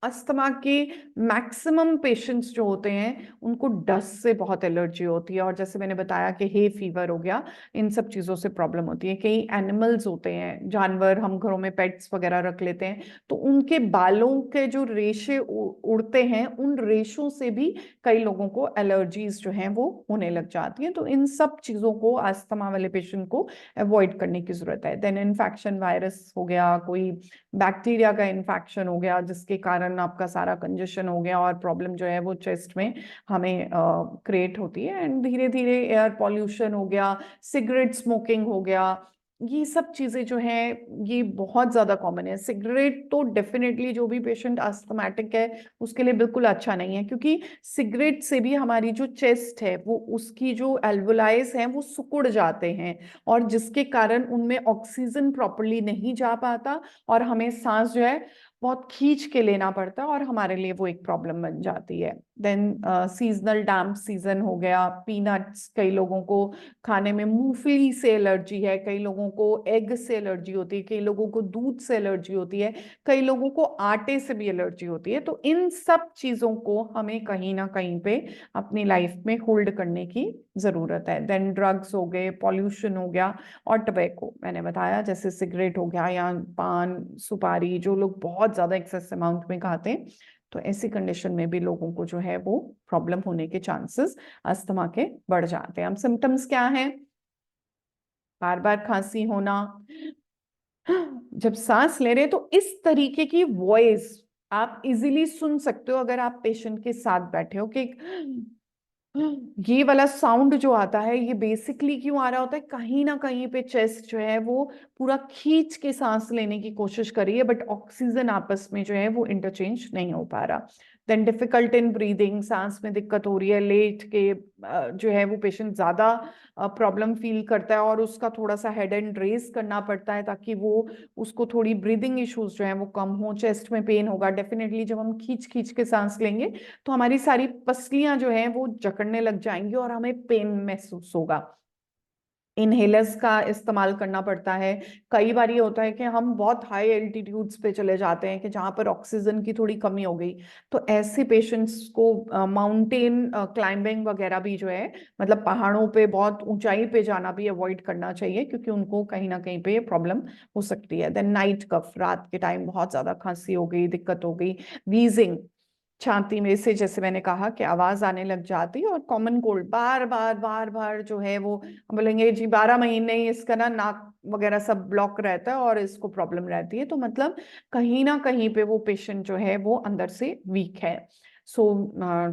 अस्थमा के मैक्सिमम पेशेंट्स जो होते हैं उनको डस्ट से बहुत एलर्जी होती है, और जैसे मैंने बताया कि हे फीवर हो गया, इन सब चीज़ों से प्रॉब्लम होती है। कई एनिमल्स होते हैं, जानवर, हम घरों में पेट्स वगैरह रख लेते हैं, तो उनके बालों के जो रेशे उड़ते हैं, उन रेशों से भी कई लोगों को एलर्जीज जो हैं वो होने लग जाती हैं। तो इन सब चीज़ों को अस्थमा वाले पेशेंट को अवॉइड करने की जरूरत है। देन इन्फेक्शन, वायरस हो गया, कोई बैक्टीरिया का इन्फेक्शन हो गया, जिसके कारण आपका सारा कंजेशन हो गया और प्रॉब्लम जो है वो चेस्ट में हमें क्रिएट होती है। एंड धीरे धीरे एयर पॉल्यूशन हो गया, सिगरेट स्मोकिंग हो गया, ये सब चीजें जो है ये बहुत ज्यादा कॉमन है। सिगरेट तो डेफिनेटली जो भी पेशेंट अस्थमैटिक है उसके लिए बिल्कुल अच्छा नहीं है, क्योंकि सिगरेट से भी हमारी जो चेस्ट है वो, उसकी जो एल्वोलाइज हैं वो सिकुड़ जाते हैं, और जिसके कारण उनमें ऑक्सीजन प्रॉपरली नहीं जा पाता, और हमें सांस जो है बहुत खींच के लेना पड़ता है, और हमारे लिए वो एक प्रॉब्लम बन जाती है। देन सीजनल डैम्प सीजन हो गया, पीनट्स, कई लोगों को खाने में मूंगफली से एलर्जी है, कई लोगों को एग से एलर्जी होती है, कई लोगों को दूध से एलर्जी होती है, कई लोगों को आटे से भी एलर्जी होती है। तो इन सब चीजों को हमें कहीं ना कहीं पे अपनी लाइफ में होल्ड करने की जरूरत है। देन ड्रग्स हो गए, पॉल्यूशन हो गया, और टबैको मैंने बताया, जैसे सिगरेट हो गया या पान सुपारी, जो लोग बहुत ज्यादा एक्सेस अमाउंट में खाते हैं, तो ऐसी कंडीशन में भी लोगों को जो है वो प्रॉब्लम होने के चांसेस अस्थमा के बढ़ जाते हैं। हम सिम्टम्स क्या हैं? बार बार खांसी होना, जब सांस ले रहे हैं तो इस तरीके की वॉइस आप इजीली सुन सकते हो अगर आप पेशेंट के साथ बैठे हो, कि ये वाला साउंड जो आता है ये बेसिकली क्यों आ रहा होता है, कहीं ना कहीं पे चेस्ट जो है वो पूरा खींच के सांस लेने की कोशिश कर रही है, बट ऑक्सीजन आपस में जो है वो इंटरचेंज नहीं हो पा रहा। देन डिफिकल्ट इन ब्रीदिंग, सांस में दिक्कत हो रही है, लेट के जो है वो पेशेंट ज्यादा प्रॉब्लम फील करता है, और उसका थोड़ा सा हेड एंड रेस करना पड़ता है ताकि वो, उसको थोड़ी ब्रीदिंग इश्यूज जो है वो कम हो। चेस्ट में पेन होगा डेफिनेटली, जब हम खींच खींच के सांस लेंगे तो हमारी सारी पसलियां जो हैं वो जकड़ने लग जाएंगी और हमें पेन महसूस होगा। इनहेलर्स का इस्तेमाल करना पड़ता है। कई बार ये होता है कि हम बहुत हाई एल्टीट्यूड्स पे चले जाते हैं कि जहाँ पर ऑक्सीजन की थोड़ी कमी हो गई, तो ऐसे पेशेंट्स को माउंटेन क्लाइंबिंग वगैरह भी जो है, मतलब पहाड़ों पे बहुत ऊंचाई पे जाना भी अवॉइड करना चाहिए, क्योंकि उनको कहीं ना कहीं पे प्रॉब्लम हो सकती है। देन नाइट कफ, रात के टाइम बहुत ज्यादा खांसी हो गई, दिक्कत हो गई, वीजिंग, छाती में से, जैसे मैंने कहा, कि आवाज आने लग जाती है, और कॉमन कोल्ड बार बार बार बार जो है वो, हम बोलेंगे जी 12 महीने ही इसका नाक वगैरह सब ब्लॉक रहता है और इसको प्रॉब्लम रहती है, तो मतलब कहीं ना कहीं पे वो पेशेंट जो है वो अंदर से वीक है। सो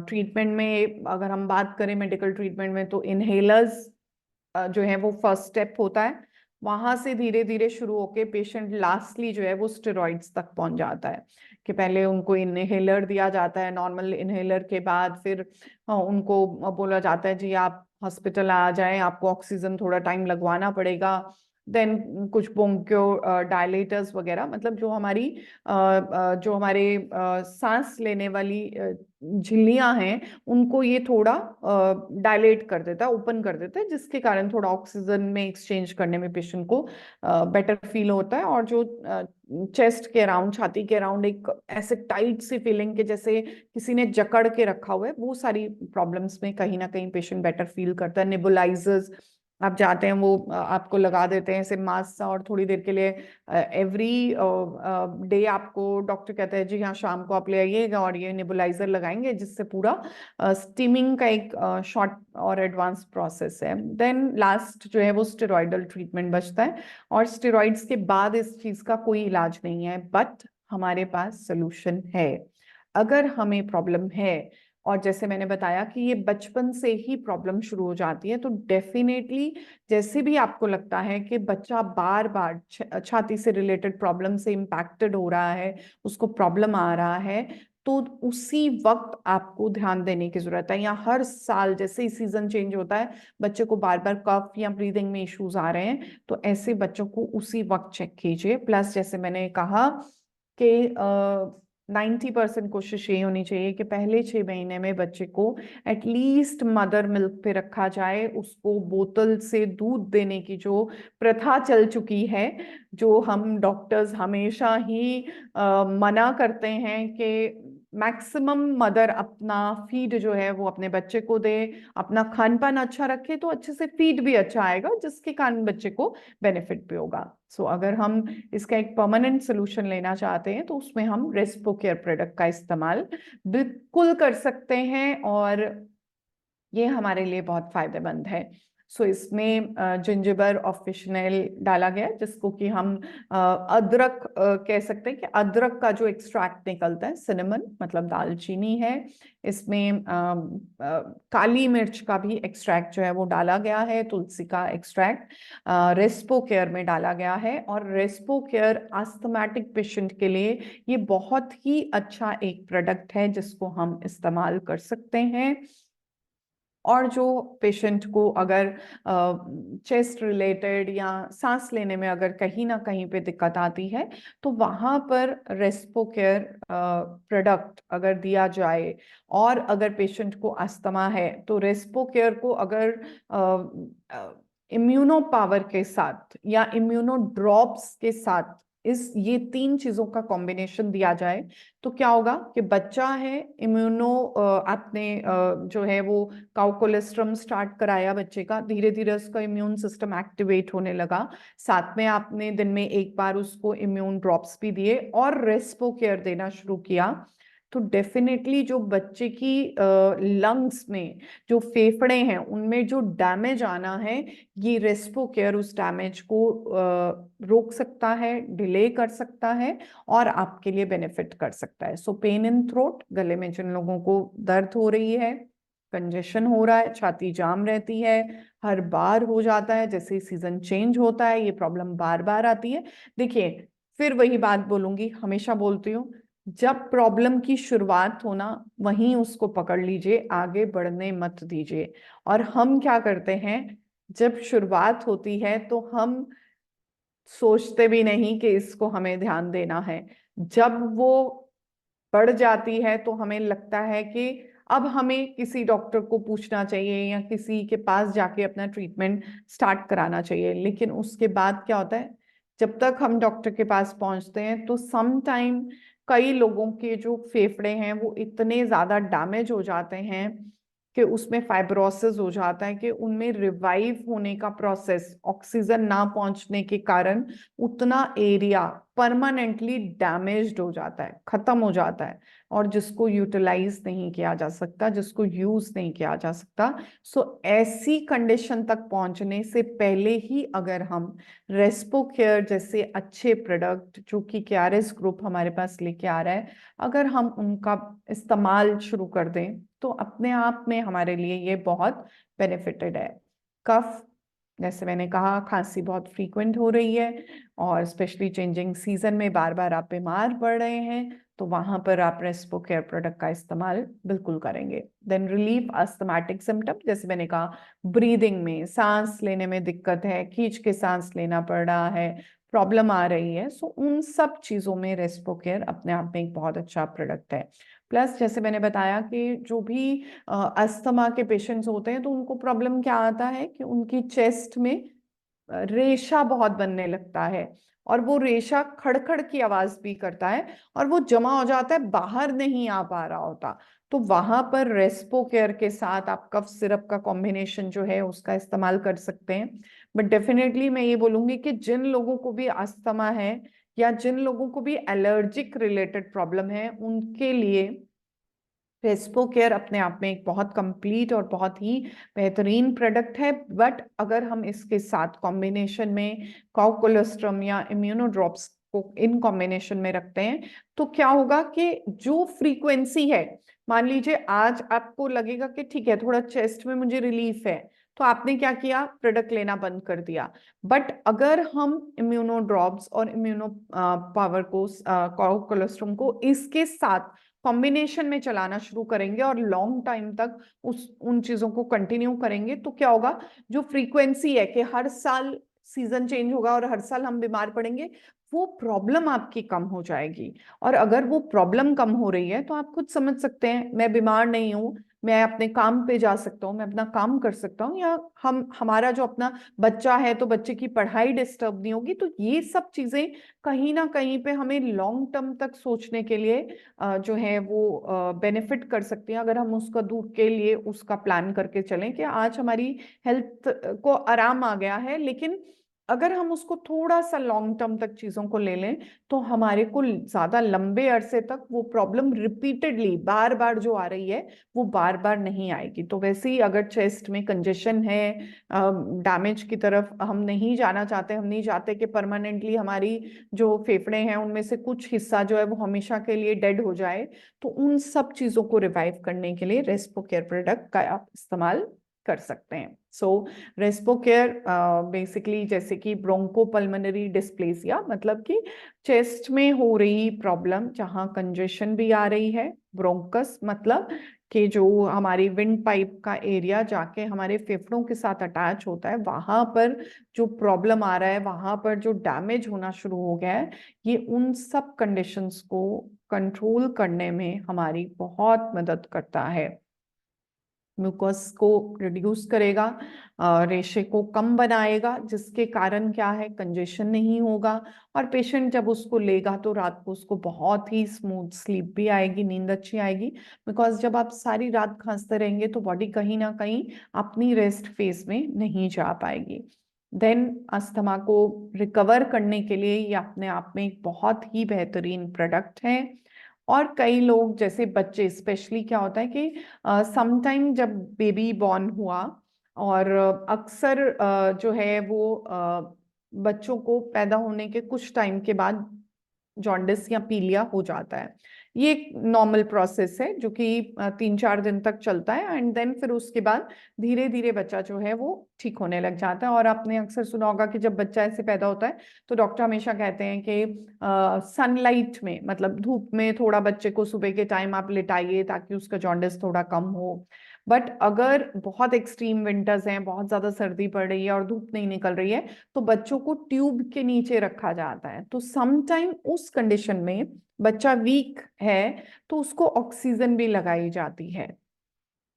ट्रीटमेंट में अगर हम बात करें, मेडिकल ट्रीटमेंट में, तो इनहेलर्स जो है वो फर्स्ट स्टेप होता है। वहां से धीरे धीरे शुरू होके पेशेंट लास्टली जो है वो स्टेरॉइड्स तक पहुंच जाता है, कि पहले उनको इनहेलर दिया जाता है, नॉर्मल इनहेलर के बाद फिर उनको बोला जाता है जी आप हॉस्पिटल आ जाएं, आपको ऑक्सीजन थोड़ा टाइम लगवाना पड़ेगा। देन कुछ ब्रोंकियो डायलेटर्स वगैरह, मतलब जो हमारे सांस लेने वाली झिल्लियां हैं, उनको ये थोड़ा डायलेट कर देता है, ओपन कर देता है, जिसके कारण थोड़ा ऑक्सीजन में एक्सचेंज करने में पेशेंट को बेटर फील होता है। और जो चेस्ट के अराउंड, छाती के अराउंड एक ऐसे टाइट सी फीलिंग के जैसे किसी ने जकड़ के रखा हुआ है, वो सारी प्रॉब्लम्स में कहीं ना कहीं पेशेंट बेटर फील करता है। नेबुलाइजर्स आप जाते हैं, वो आपको लगा देते हैं ऐसे मास्क सा, और थोड़ी देर के लिए एवरी डे आपको डॉक्टर कहता है जी हाँ शाम को आप ले आइएगा और ये नेबुलाइजर लगाएंगे, जिससे पूरा स्टीमिंग का एक शॉर्ट और एडवांस प्रोसेस है। देन लास्ट जो है वो स्टेरॉइडल ट्रीटमेंट बचता है, और स्टेरॉइड्स के बाद इस चीज का कोई इलाज नहीं है, बट हमारे पास सोल्यूशन है। अगर हमें प्रॉब्लम है, और जैसे मैंने बताया कि ये बचपन से ही प्रॉब्लम शुरू हो जाती है, तो डेफिनेटली जैसे भी आपको लगता है कि बच्चा बार बार छाती से रिलेटेड प्रॉब्लम से इम्पैक्टेड हो रहा है, उसको प्रॉब्लम आ रहा है, तो उसी वक्त आपको ध्यान देने की जरूरत है। या हर साल जैसे ही सीजन चेंज होता है, बच्चे को बार बार कफ या ब्रीदिंग में इश्यूज आ रहे हैं, तो ऐसे बच्चों को उसी वक्त चेक कीजिए। प्लस जैसे मैंने कहा कि 90% कोशिश ये होनी चाहिए कि पहले 6 महीने में बच्चे को एटलीस्ट मदर मिल्क पे रखा जाए। उसको बोतल से दूध देने की जो प्रथा चल चुकी है, जो हम डॉक्टर्स हमेशा ही मना करते हैं कि मैक्सिमम मदर अपना फीड जो है वो अपने बच्चे को दे, अपना खान पान अच्छा रखे, तो अच्छे से फीड भी अच्छा आएगा, जिसके कारण बच्चे को बेनिफिट भी होगा। सो अगर हम इसका एक परमानेंट सोल्यूशन लेना चाहते हैं, तो उसमें हम रेस्पो केयर प्रोडक्ट का इस्तेमाल बिल्कुल कर सकते हैं, और ये हमारे लिए बहुत फायदेमंद है। सो इसमें जिंजर ऑफिशिनल डाला गया, जिसको कि हम अदरक कह सकते हैं, कि अदरक का जो एक्सट्रैक्ट निकलता है, सिनेमन मतलब दालचीनी है, इसमें काली मिर्च का भी एक्सट्रैक्ट जो है वो डाला गया है, तुलसी का एक्सट्रैक्ट रेस्पो केयर में डाला गया है। और रेस्पो केयर आस्थमाटिक पेशेंट के लिए ये बहुत ही अच्छा एक प्रोडक्ट है, जिसको हम इस्तेमाल कर सकते हैं। और जो पेशेंट को अगर चेस्ट रिलेटेड या सांस लेने में अगर कहीं ना कहीं पे दिक्कत आती है, तो वहां पर रेस्पो केयर प्रोडक्ट अगर दिया जाए, और अगर पेशेंट को अस्थमा है, तो रेस्पो केयर को अगर इम्यूनो पावर के साथ या इम्यूनो ड्रॉप्स के साथ ये 3 चीजों का कॉम्बिनेशन दिया जाए, तो क्या होगा कि बच्चा है इम्यूनो, आपने जो है वो काउकोलेस्ट्रम स्टार्ट कराया बच्चे का, धीरे धीरे उसका इम्यून सिस्टम एक्टिवेट होने लगा, साथ में आपने दिन में एक बार उसको इम्यून ड्रॉप्स भी दिए और रेस्पो केयर देना शुरू किया, तो डेफिनेटली जो बच्चे की लंग्स में, जो फेफड़े हैं, उनमें जो डैमेज आना है, ये रेस्पो केयर उस डैमेज को रोक सकता है, डिले कर सकता है, और आपके लिए बेनिफिट कर सकता है। सो पेन इन थ्रोट, गले में जिन लोगों को दर्द हो रही है, कंजेशन हो रहा है, छाती जाम रहती है, हर बार हो जाता है, जैसे ही सीजन चेंज होता है ये प्रॉब्लम बार बार आती है। देखिए, फिर वही बात बोलूंगी, हमेशा बोलती हूँ, जब प्रॉब्लम की शुरुआत होना, वहीं उसको पकड़ लीजिए, आगे बढ़ने मत दीजिए। और हम क्या करते हैं, जब शुरुआत होती है तो हम सोचते भी नहीं कि इसको हमें ध्यान देना है। जब वो बढ़ जाती है तो हमें लगता है कि अब हमें किसी डॉक्टर को पूछना चाहिए या किसी के पास जाके अपना ट्रीटमेंट स्टार्ट कराना चाहिए। लेकिन उसके बाद क्या होता है, जब तक हम डॉक्टर के पास पहुंचते हैं, तो सम टाइम कई लोगों के जो फेफड़े हैं वो इतने ज्यादा डैमेज हो जाते हैं कि उसमें फाइब्रोसिस हो जाता है, कि उनमें रिवाइव होने का प्रोसेस, ऑक्सीजन ना पहुंचने के कारण उतना एरिया परमानेंटली डैमेज्ड हो जाता है, खत्म हो जाता है, और जिसको यूटिलाइज नहीं किया जा सकता, जिसको यूज नहीं किया जा सकता। सो ऐसी कंडीशन तक पहुंचने से पहले ही अगर हम रेस्पो केयर जैसे अच्छे प्रोडक्ट जो कि केआरएस ग्रुप हमारे पास लेके आ रहा है, अगर हम उनका इस्तेमाल शुरू कर दें तो अपने आप में हमारे लिए ये बहुत बेनिफिटेड है। कफ, जैसे मैंने कहा, खांसी बहुत फ्रीक्वेंट हो रही है, और स्पेशली चेंजिंग सीजन में बार बार आप बीमार पड़ रहे हैं, तो वहां पर आप रेस्पो केयर प्रोडक्ट का इस्तेमाल बिल्कुल करेंगे। देन रिलीफ अस्थमेटिक सिम्टम, जैसे मैंने कहा, ब्रीदिंग में, सांस लेने में दिक्कत है, खींच के सांस लेना पड़ रहा है, प्रॉब्लम आ रही है, सो उन सब चीजों में रेस्पो केयर अपने आप में एक बहुत अच्छा प्रोडक्ट है। प्लस जैसे मैंने बताया कि जो भी अस्थमा के पेशेंट्स होते हैं, तो उनको प्रॉब्लम क्या आता है कि उनकी चेस्ट में रेशा बहुत बनने लगता है, और वो रेशा खड़खड़ की आवाज भी करता है, और वो जमा हो जाता है, बाहर नहीं आ पा रहा होता। तो वहां पर रेस्पो केयर के साथ आप कफ सिरप का कॉम्बिनेशन जो है उसका इस्तेमाल कर सकते हैं। बट डेफिनेटली मैं ये बोलूंगी कि जिन लोगों को भी अस्थमा है या जिन लोगों को भी एलर्जिक रिलेटेड प्रॉब्लम है, उनके लिए रेस्पो केयर अपने आप में एक बहुत कंप्लीट और बहुत ही बेहतरीन प्रोडक्ट है। बट अगर हम इसके साथ कॉम्बिनेशन में काउ कोलेस्ट्रम या इम्यूनोड्रॉप्स को इन कॉम्बिनेशन में रखते हैं, तो क्या होगा कि जो फ्रीक्वेंसी है, मान लीजिए आज आपको लगेगा कि ठीक है, थोड़ा चेस्ट में मुझे रिलीफ है, तो आपने क्या किया, प्रोडक्ट लेना बंद कर दिया। बट अगर हम इम्यूनो ड्रॉप्स और इम्यूनो पावर को, काउ कोलेस्ट्रम को इसके साथ कॉम्बिनेशन में चलाना शुरू करेंगे और लॉन्ग टाइम तक उन चीजों को कंटिन्यू करेंगे, तो क्या होगा, जो फ्रीक्वेंसी है कि हर साल सीजन चेंज होगा और हर साल हम बीमार पड़ेंगे, वो प्रॉब्लम आपकी कम हो जाएगी। और अगर वो प्रॉब्लम कम हो रही है, तो आप खुद समझ सकते हैं, मैं बीमार नहीं हूं, मैं अपने काम पे जा सकता हूँ, मैं अपना काम कर सकता हूँ, या हमारा जो अपना बच्चा है तो बच्चे की पढ़ाई डिस्टर्ब नहीं होगी। तो ये सब चीजें कहीं ना कहीं पे हमें लॉन्ग टर्म तक सोचने के लिए जो है वो बेनिफिट कर सकती हैं, अगर हम उसका दूर के लिए उसका प्लान करके चलें कि आज हमारी हेल्थ को आराम आ गया है, लेकिन अगर हम उसको थोड़ा सा लॉन्ग टर्म तक चीजों को ले लें, तो हमारे को ज्यादा लंबे अरसे तक वो प्रॉब्लम रिपीटेडली बार बार जो आ रही है, वो बार बार नहीं आएगी। तो वैसे ही अगर चेस्ट में कंजेशन है, डैमेज की तरफ हम नहीं जाना चाहते, हम नहीं चाहते कि परमानेंटली हमारी जो फेफड़े हैं उनमें से कुछ हिस्सा जो है वो हमेशा के लिए डेड हो जाए, तो उन सब चीजों को रिवाइव करने के लिए रेस्पो केयर प्रोडक्ट का आप इस्तेमाल कर सकते हैं। सो रेस्पो केयर बेसिकली जैसे कि ब्रोंकोपल्मोनरी डिस्प्लेसिया, मतलब कि चेस्ट में हो रही प्रॉब्लम जहां कंजेशन भी आ रही है, ब्रोंकस मतलब कि जो हमारी विंड पाइप का एरिया जाके हमारे फेफड़ों के साथ अटैच होता है, वहां पर जो प्रॉब्लम आ रहा है, वहां पर जो डैमेज होना शुरू हो गया है, ये उन सब कंडीशंस को कंट्रोल करने में हमारी बहुत मदद करता है। म्यूकस को रिड्यूस करेगा, रेशे को कम बनाएगा, जिसके कारण क्या है, कंजेशन नहीं होगा, और पेशेंट जब उसको लेगा तो रात को उसको बहुत ही स्मूथ स्लीप भी आएगी, नींद अच्छी आएगी। बिकॉज जब आप सारी रात खांसते रहेंगे तो बॉडी कहीं ना कहीं अपनी रेस्ट फेज में नहीं जा पाएगी। देन अस्थमा को रिकवर करने के लिए ये अपने आप में एक बहुत ही बेहतरीन प्रोडक्ट है। और कई लोग, जैसे बच्चे स्पेशली, क्या होता है कि समटाइम जब बेबी बॉर्न हुआ, और अक्सर जो है वो बच्चों को पैदा होने के कुछ टाइम के बाद जॉन्डिस या पीलिया हो जाता है। ये एक नॉर्मल प्रोसेस है जो कि 3-4 दिन तक चलता है, एंड देन फिर उसके बाद धीरे धीरे बच्चा जो है वो ठीक होने लग जाता है। और आपने अक्सर सुना होगा कि जब बच्चा ऐसे पैदा होता है तो डॉक्टर हमेशा कहते हैं कि सनलाइट में, मतलब धूप में, थोड़ा बच्चे को सुबह के टाइम आप लिटाइए ताकि उसका जॉन्डिस थोड़ा कम हो। बट अगर बहुत एक्सट्रीम विंटर्स हैं, बहुत ज्यादा सर्दी पड़ रही है और धूप नहीं निकल रही है, तो बच्चों को ट्यूब के नीचे रखा जाता है। तो समटाइम उस कंडीशन में बच्चा वीक है, तो उसको ऑक्सीजन भी लगाई जाती है।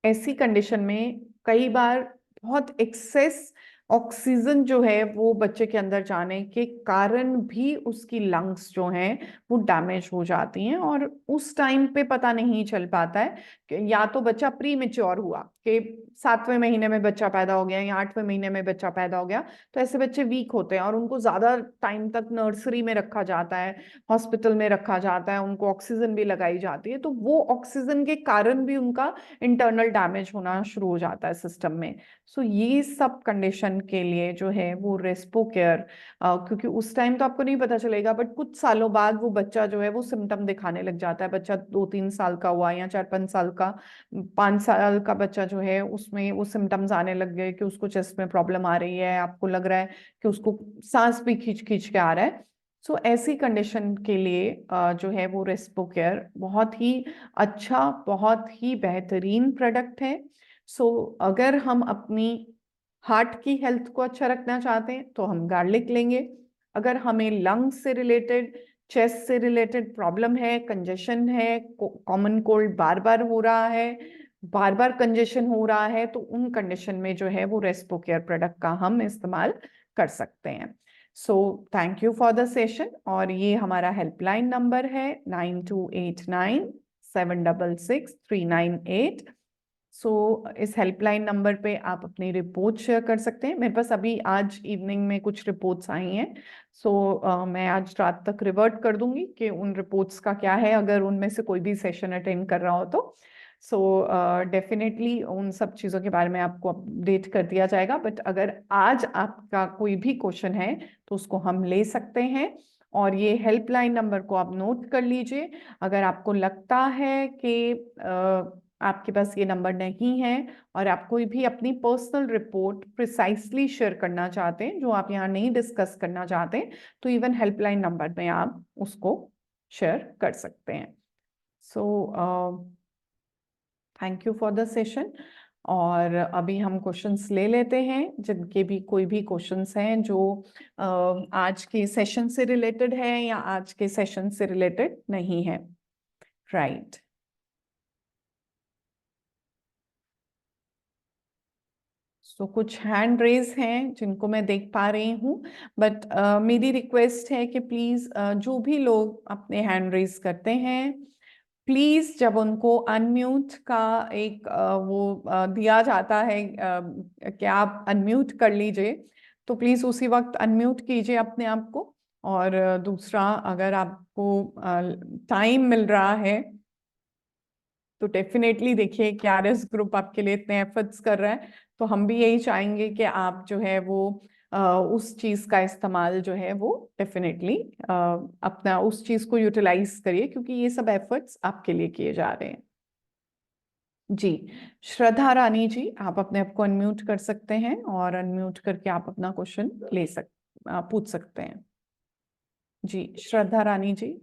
ऐसी कंडीशन में कई बार बहुत एक्सेस ऑक्सीजन जो है वो बच्चे के अंदर जाने के कारण भी उसकी लंग्स जो हैं वो डैमेज हो जाती हैं, और उस टाइम पे पता नहीं चल पाता है कि या तो बच्चा प्री मेच्योर हुआ कि 7वें महीने में बच्चा पैदा हो गया या 8वें महीने में बच्चा पैदा हो गया, तो ऐसे बच्चे वीक होते हैं और उनको ज्यादा टाइम तक नर्सरी में रखा जाता है, हॉस्पिटल में रखा जाता है, उनको ऑक्सीजन भी लगाई जाती है, तो वो ऑक्सीजन के कारण भी उनका इंटरनल डैमेज होना शुरू हो जाता है सिस्टम में। सो ये सब कंडीशन के लिए जो है वो रेस्पो केयर, क्योंकि उस टाइम तो आपको नहीं पता चलेगा, बट कुछ सालों बाद वो बच्चा जो है वो सिम्टम दिखाने लग जाता है। बच्चा 2-3 साल का हुआ या 4-5 साल का, 5 साल का बच्चा जो है उसमें वो सिम्टम्स आने लग गए कि उसको चेस्ट में प्रॉब्लम आ रही है, आपको लग रहा है कि उसको सांस भी खींच खींच के आ रहा है। सो ऐसी कंडीशन के लिए जो है वो रेस्पो केयर बहुत ही अच्छा, बहुत ही बेहतरीन प्रोडक्ट है। सो अगर हम अपनी हार्ट की हेल्थ को अच्छा रखना चाहते हैं तो हम गार्लिक लेंगे। अगर हमें लंग्स से रिलेटेड, चेस्ट से रिलेटेड प्रॉब्लम है, कंजेशन है, कॉमन कोल्ड बार बार हो रहा है, बार बार कंजेशन हो रहा है, तो उन कंडीशन में जो है वो रेस्पो केयर प्रोडक्ट का हम इस्तेमाल कर सकते हैं। So thank you for the session, और ये हमारा हेल्पलाइन नंबर है 9289 766 398। सो इस हेल्पलाइन नंबर पे आप अपनी रिपोर्ट शेयर कर सकते हैं। मेरे पास अभी आज इवनिंग में कुछ रिपोर्ट्स आई हैं, सो मैं आज रात तक रिवर्ट कर दूंगी कि उन रिपोर्ट्स का क्या है, अगर उनमें से कोई भी सेशन अटेंड कर रहा हो तो। सो डेफिनेटली उन सब चीज़ों के बारे में आपको अपडेट कर दिया जाएगा, बट अगर आज आपका कोई भी क्वेश्चन है तो उसको हम ले सकते हैं, और ये हेल्पलाइन नंबर को आप नोट कर लीजिए। अगर आपको लगता है कि आपके पास ये नंबर नहीं है और आप कोई भी अपनी पर्सनल रिपोर्ट प्रिसाइसली शेयर करना चाहते हैं जो आप यहाँ नहीं डिस्कस करना चाहते, तो इवन हेल्पलाइन नंबर में आप उसको शेयर कर सकते हैं। So thank you for the session, और अभी हम क्वेश्चंस ले लेते हैं, जिनके भी कोई भी क्वेश्चंस हैं जो आज के सेशन से रिलेटेड है या आज के सेशन से रिलेटेड नहीं है। राइट तो कुछ हैंड रेज हैं जिनको मैं देख पा रही हूँ, बट मेरी रिक्वेस्ट है कि प्लीज जो भी लोग अपने हैंड रेज करते हैं, प्लीज जब उनको अनम्यूट का एक दिया जाता है कि आप अनम्यूट कर लीजिए, तो प्लीज उसी वक्त अनम्यूट कीजिए अपने आप को। और दूसरा, अगर आपको टाइम मिल रहा है तो डेफिनेटली देखिए कि आरएस ग्रुप आपके लिए इतने एफर्ट्स कर रहा है, तो हम भी यही चाहेंगे कि आप जो है वो उस चीज का इस्तेमाल जो है वो डेफिनेटली अपना उस चीज को यूटिलाइज करिए, क्योंकि ये सब एफर्ट्स आपके लिए किए जा रहे हैं। जी, श्रद्धा रानी जी, आप अपने आप को अनम्यूट कर सकते हैं और अनम्यूट करके आप अपना क्वेश्चन पूछ सकते हैं। जी, श्रद्धा रानी जी।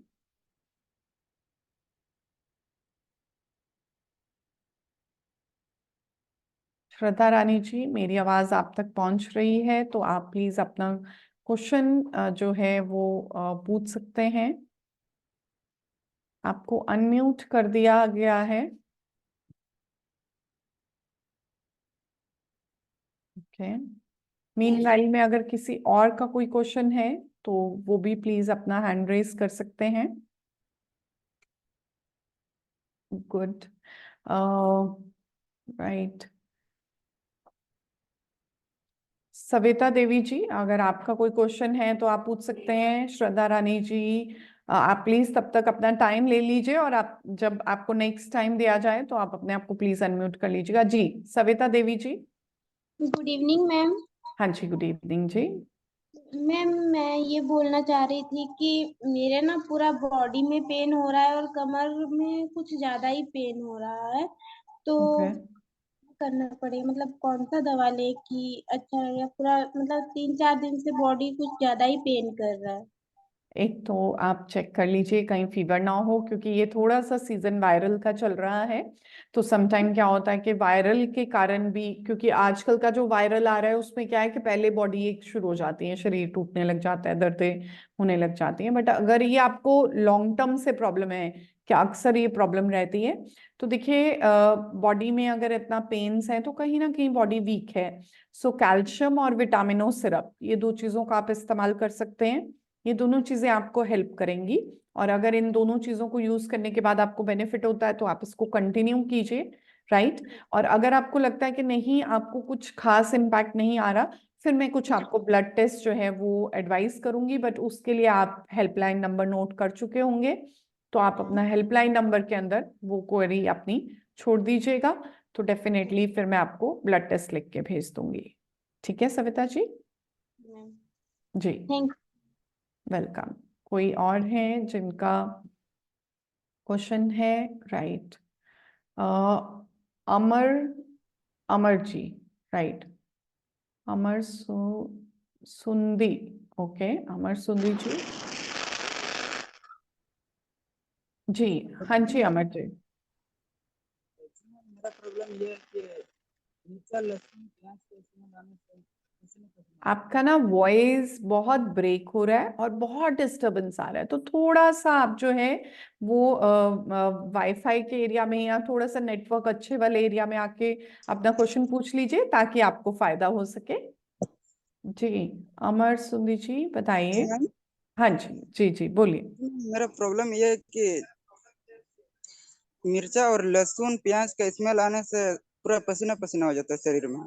श्रद्धा रानी जी, मेरी आवाज आप तक पहुंच रही है तो आप प्लीज अपना क्वेश्चन जो है वो पूछ सकते हैं। आपको अनम्यूट कर दिया गया है। ओके, मीनवाइल में अगर किसी और का कोई क्वेश्चन है तो वो भी प्लीज अपना हैंड रेज कर सकते हैं। Good, right. सविता देवी जी, अगर आपका कोई क्वेश्चन है तो आप पूछ सकते हैं। श्रद्धा रानी जी, आप प्लीज तब तक अपना टाइम ले लीजिए, और आप जब आपको नेक्स्ट टाइम दिया जाए तो आप अपने आप को प्लीज अनम्यूट कर लीजिएगा। जी, Savita Devi ji. Good evening ma'am. हाँ जी, गुड इवनिंग जी। मैम मैं ये बोलना चाह रही थी कि मेरे ना पूरा बॉडी में पेन हो रहा है और कमर में कुछ ज्यादा ही पेन हो रहा है, तो ओके, करना पड़ेगा, मतलब कौन सा दवा ले कि अच्छा रहेगा? पूरा मतलब 3-4 दिन से बॉडी कुछ ज्यादा ही पेन कर रहा है। एक तो आप चेक कर लीजिए कहीं फीवर ना हो, क्योंकि ये थोड़ा सा सीजन वायरल का चल रहा है। तो समटाइम क्या होता है कि वायरल के कारण भी, क्योंकि आजकल का जो वायरल आ रहा है उसमें क्या है कि पहले बॉडी एक शुरू हो जाती है, शरीर टूटने लग जाता है, दर्दें होने लग जाती हैं। बट अगर ये आपको लॉन्ग टर्म से प्रॉब्लम है, क्या अक्सर ये प्रॉब्लम रहती है, तो देखिए बॉडी में अगर इतना पेन्स है तो कहीं ना कहीं बॉडी वीक है। सो कैल्शियम और विटामिनो सिरप, ये दो चीजों का आप इस्तेमाल कर सकते हैं। ये दोनों चीजें आपको हेल्प करेंगी, और अगर इन दोनों चीजों को यूज करने के बाद आपको बेनिफिट होता है तो आप इसको कंटिन्यू कीजिए, राइट। और अगर आपको लगता है कि नहीं, आपको कुछ खास इम्पैक्ट नहीं आ रहा, फिर मैं कुछ आपको ब्लड टेस्ट जो है वो एडवाइस करूंगी। बट उसके लिए आप हेल्पलाइन नंबर नोट कर चुके होंगे, तो आप अपना हेल्पलाइन नंबर के अंदर वो क्वेरी अपनी छोड़ दीजिएगा, तो डेफिनेटली फिर मैं आपको ब्लड टेस्ट लिख के भेज दूंगी। ठीक है सविता जी? जी, थैंक वेलकम। कोई और है जिनका क्वेश्चन है? राइट, अमर, अमर जी, राइट, अमर सुंदी, ओके, अमर सुंदी जी। जी, हाँ जी अमर जी। मेरा प्रॉब्लम ये है कि मिर्चा लहसुन प्याज को इसमें डालने से पसीने पसीने आपका ना वॉइस बहुत ब्रेक हो रहा है और बहुत डिस्टरबेंस आ रहा है, तो थोड़ा सा आप जो है वो वाईफाई के एरिया में या थोड़ा सा नेटवर्क अच्छे वाले एरिया में आके अपना क्वेश्चन पूछ लीजिए, ताकि आपको फायदा हो सके। जी, अमर सुंदी जी बताइए। जी मैम। हाँ जी, जी जी बोलिए। मेरा प्रॉब्लम ये है कि मिर्चा और लहसुन प्याज का स्मेल आने से पूरा पसीना पसीना हो जाता है शरीर में।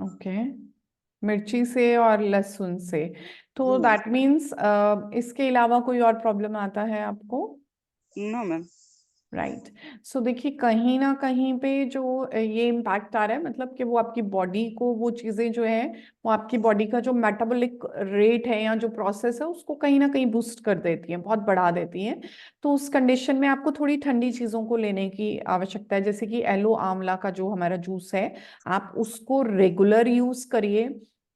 ओके, मिर्ची से और लहसुन से, तो जी मैम। दैट मीन्स इसके अलावा कोई और प्रॉब्लम आता है आपको? No ma'am. राइट। सो देखिए कहीं ना कहीं पे जो ये इम्पैक्ट आ रहा है, मतलब कि वो आपकी बॉडी को वो चीजें जो है, वो आपकी बॉडी का जो मेटाबॉलिक रेट है या जो प्रोसेस है उसको कहीं ना कहीं बूस्ट कर देती है, बहुत बढ़ा देती है। तो उस कंडीशन में आपको थोड़ी ठंडी चीजों को लेने की आवश्यकता है, जैसे कि एलो आंवला का जो हमारा जूस है, आप उसको रेगुलर यूज करिए।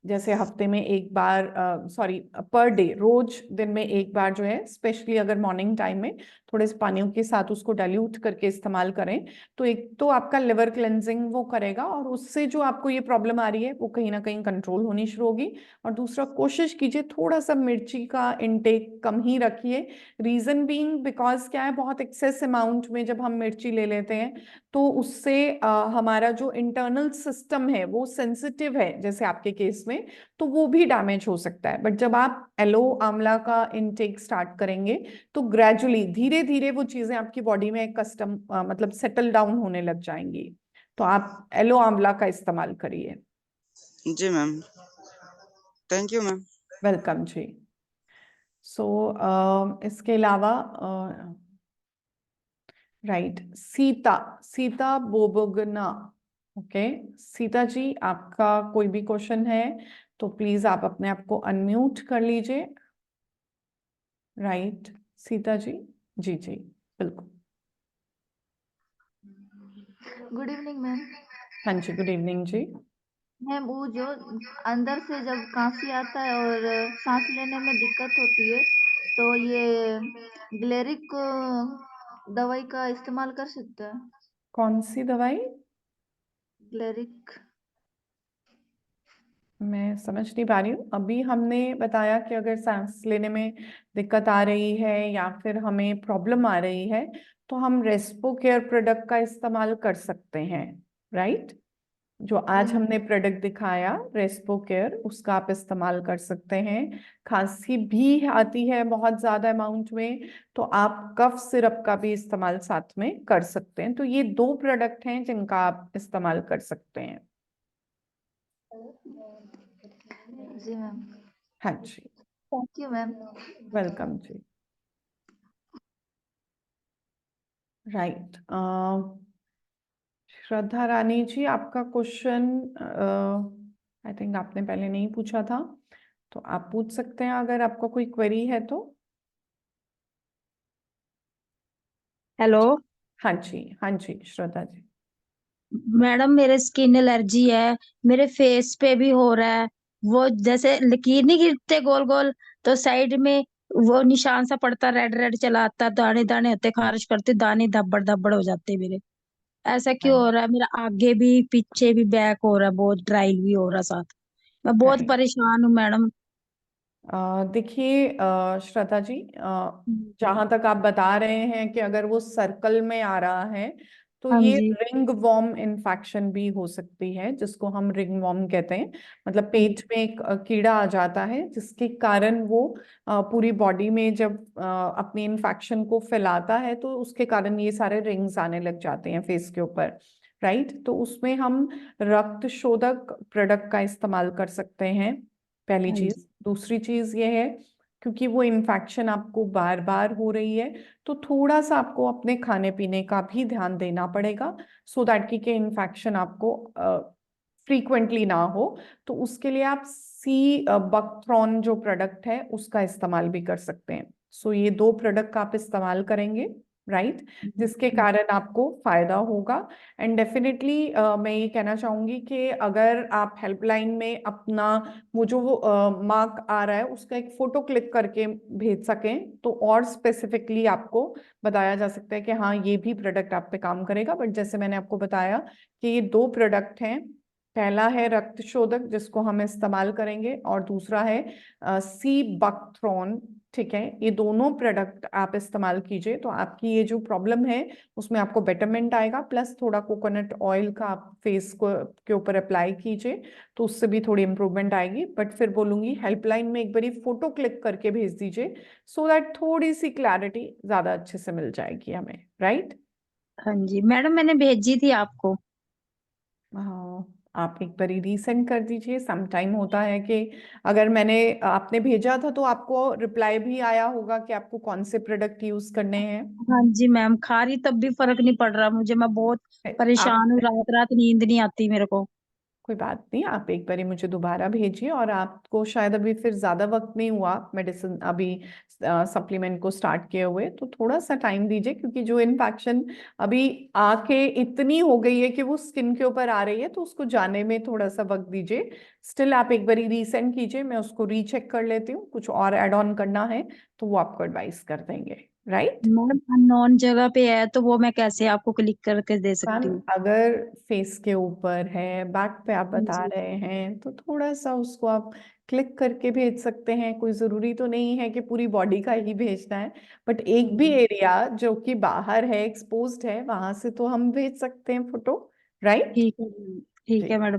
जैसे हफ्ते में एक बार, सॉरी, पर डे, रोज दिन में एक बार जो है, स्पेशली अगर मॉर्निंग टाइम में थोड़े से पानियों के साथ उसको डाइल्यूट करके इस्तेमाल करें, तो एक तो आपका लिवर क्लेंजिंग वो करेगा, और उससे जो आपको ये प्रॉब्लम आ रही है वो कहीं ना कहीं कंट्रोल होनी शुरू होगी। और दूसरा, कोशिश कीजिए थोड़ा सा मिर्ची का इनटेक कम ही रखिए। रीजन बीइंग बिकॉज क्या है, बहुत एक्सेस अमाउंट में जब हम मिर्ची ले लेते हैं तो उससे हमारा जो इंटरनल सिस्टम है वो सेंसिटिव है, जैसे आपके केस में, तो वो भी डैमेज हो सकता है। बट जब आप एलो आंवला का इनटेक स्टार्ट करेंगे तो ग्रेजुअली धीरे धीरे वो चीजें आपकी बॉडी में कस्टम मतलब सेटल डाउन होने लग जाएंगी। तो आप एलो आंवला का इस्तेमाल करिए। जी ma'am, thank you ma'am. Welcome जी। सो इसके अलावा राइट, सीता, सीता बोबगना, ओके। सीता जी, आपका कोई भी क्वेश्चन है तो प्लीज आप अपने आप को अनम्यूट कर लीजिए। राइट, सीता जी, जी जी बिल्कुल। Good evening ma'am. हाँ जी, गुड इवनिंग जी। मैम वो जो अंदर से जब खांसी आता है और सांस लेने में दिक्कत होती है, तो ये ग्लेरिक दवाई का इस्तेमाल कर सकते हैं? कौन सी दवाई? ग्लेरिक। मैं समझ नहीं पा रही हूँ। अभी हमने बताया कि अगर सांस लेने में दिक्कत आ रही है या फिर हमें प्रॉब्लम आ रही है, तो हम रेस्पो केयर प्रोडक्ट का इस्तेमाल कर सकते हैं, राइट। जो आज हमने प्रोडक्ट दिखाया रेस्पो केयर, उसका आप इस्तेमाल कर सकते हैं। खांसी भी आती है बहुत ज्यादा अमाउंट में, तो आप कफ सिरप का भी इस्तेमाल साथ में कर सकते हैं। तो ये दो प्रोडक्ट हैं जिनका आप इस्तेमाल कर सकते हैं। जी मैम। हाँ जी, थैंक यू मैम। वेलकम जी। राइट, श्रद्धा रानी जी, आपका क्वेश्चन आई थिंक आपने पहले नहीं पूछा था, तो आप पूछ सकते हैं अगर आपका कोई क्वेरी है तो। हेलो हाँ जी, हाँ जी श्रद्धा जी। मैडम, मेरे स्किन एलर्जी है, मेरे फेस पे भी हो रहा है। वो जैसे लकीर नहीं गिरते गोल गोल, तो साइड में वो निशान सा पड़ता, रेड रेड चला आता, दाने दाने होते, खारिश करते, दाने धब्बड़ धब्बड़ हो जाते मेरे। ऐसा क्यों हो रहा है? मेरा आगे भी पीछे भी बैक हो रहा है, बहुत ड्राई भी हो रहा है साथ। मैं बहुत राइट। परेशान हूँ मैडम। देखिए श्रद्धा जी, जहां तक आप बता रहे हैं कि अगर वो सर्कल में आ रहा है तो हाँ ये जी। रिंग वॉर्म इन्फेक्शन भी हो सकती है, जिसको हम रिंग वॉर्म कहते हैं। मतलब हाँ पेट जी। में एक कीड़ा आ जाता है, जिसके कारण वो पूरी बॉडी में जब अपनी इन्फेक्शन को फैलाता है तो उसके कारण ये सारे रिंग्स आने लग जाते हैं फेस के ऊपर। राइट, तो उसमें हम रक्त शोधक प्रोडक्ट का इस्तेमाल कर सकते हैं, पहली हाँ जी। चीज। दूसरी चीज ये है, क्योंकि वो इन्फेक्शन आपको बार बार हो रही है, तो थोड़ा सा आपको अपने खाने पीने का भी ध्यान देना पड़ेगा, सो दैट कि इन्फेक्शन आपको फ्रीक्वेंटली ना हो। तो उसके लिए आप सी बकथ्रॉन जो प्रोडक्ट है उसका इस्तेमाल भी कर सकते हैं। सो ये दो प्रोडक्ट का आप इस्तेमाल करेंगे, राइट, जिसके कारण आपको फायदा होगा। एंड डेफिनेटली मैं ये कहना चाहूंगी कि अगर आप हेल्पलाइन में अपना वो जो मार्क आ रहा है उसका एक फोटो क्लिक करके भेज सकें तो और स्पेसिफिकली आपको बताया जा सकता है कि हाँ ये भी प्रोडक्ट आप पे काम करेगा। बट जैसे मैंने आपको बताया कि ये दो प्रोडक्ट हैं, पहला है रक्त शोधक जिसको हम इस्तेमाल करेंगे, और दूसरा है सी बकथ्रॉन। ठीक है, ये दोनों प्रोडक्ट आप इस्तेमाल कीजिए तो आपकी ये जो प्रॉब्लम है उसमें आपको बेटरमेंट आएगा। प्लस थोड़ा कोकोनट ऑयल का आप फेस को के ऊपर अप्लाई कीजिए तो उससे भी थोड़ी इंप्रूवमेंट आएगी। बट फिर बोलूंगी हेल्पलाइन में एक बारी फोटो क्लिक करके भेज दीजिए, सो दैट थोड़ी सी क्लैरिटी ज्यादा अच्छे से मिल जाएगी हमें, राइट। हाँ जी मैडम, मैंने भेजी थी आपको। हाँ, आप एक बारी रीसेंड कर दीजिए। सम टाइम होता है कि अगर आपने भेजा था तो आपको रिप्लाई भी आया होगा कि आपको कौन से प्रोडक्ट यूज करने हैं। हाँ जी मैम, खा रही तब भी फर्क नहीं पड़ रहा मुझे। मैं बहुत आप परेशान हूँ, रात रात नींद नहीं आती मेरे को। कोई बात नहीं, आप एक बारी मुझे दोबारा भेजिए। और आपको शायद अभी फिर ज्यादा वक्त नहीं हुआ मेडिसिन अभी सप्लीमेंट को स्टार्ट किए हुए, तो थोड़ा सा टाइम दीजिए, क्योंकि जो इन्फेक्शन अभी आके इतनी हो गई है कि वो स्किन के ऊपर आ रही है, तो उसको जाने में थोड़ा सा वक्त दीजिए। स्टिल आप एक बारी रीसेंड कीजिए, मैं उसको रीचेक कर लेती हूँ, कुछ और ऐड ऑन करना है तो वो आपको एडवाइस कर देंगे, राइट। मैम अननोन जगह पे है तो वो मैं कैसे आपको क्लिक करके दे मैम सकती हूँ? अगर फेस के ऊपर है, बैक पे आप हाँ बता जी। रहे हैं, तो थोड़ा सा उसको आप क्लिक करके भेज सकते हैं। कोई जरूरी तो नहीं है कि पूरी बॉडी का ही भेजना है, बट एक भी हम्म, एरिया जो कि बाहर है, एक्सपोज्ड है, वहां से तो हम भेज सकते हैं फोटो, राइट। ठीक है मैम। ठीक है ठीक। मैडम।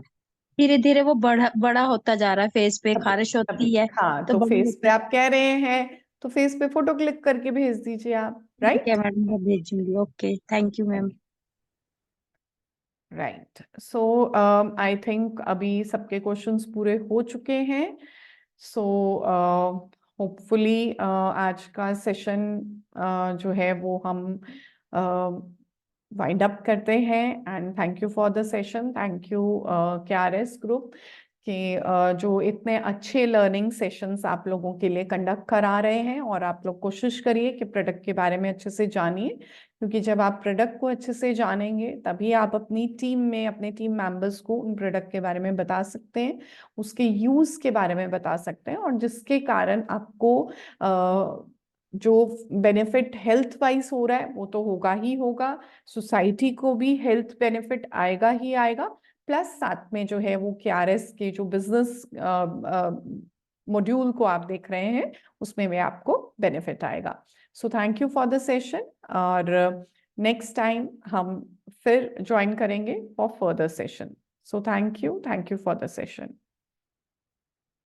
धीरे धीरे वो बड़ा बड़ा होता जा रहा है, फेस पे तभी खारिश तभी होती है हाँ, तो तो बड़ी फेस पे होती है। आप कह रहे हैं तो फेस पे फोटो क्लिक करके भेज दीजिए आप, ठीक है राइट। मैडम, मैं भेजूंगी। Okay, thank you ma'am. Right, so I think अभी सबके क्वेश्चंस पूरे हो चुके हैं। सो होपफुली आज का सेशन जो है वो हम वाइंड अप करते हैं। And thank you for the session, thank you KRS group कि जो इतने अच्छे लर्निंग सेशंस आप लोगों के लिए कंडक्ट करा रहे हैं। और आप लोग कोशिश करिए कि प्रोडक्ट के बारे में अच्छे से जानिए, क्योंकि जब आप प्रोडक्ट को अच्छे से जानेंगे तभी आप अपनी टीम में अपने टीम मेंबर्स को उन प्रोडक्ट के बारे में बता सकते हैं, उसके यूज के बारे में बता सकते हैं, और जिसके कारण आपको जो बेनिफिट हेल्थ वाइज हो रहा है वो तो होगा ही होगा, सोसाइटी को भी हेल्थ बेनिफिट आएगा ही आएगा। प्लस साथ में जो है वो केआरएस के जो बिजनेस मॉड्यूल को आप देख रहे हैं उसमें भी आपको बेनिफिट आएगा। So thank you for the session, और नेक्स्ट टाइम हम फिर ज्वाइन करेंगे for further session. So thank you for the session.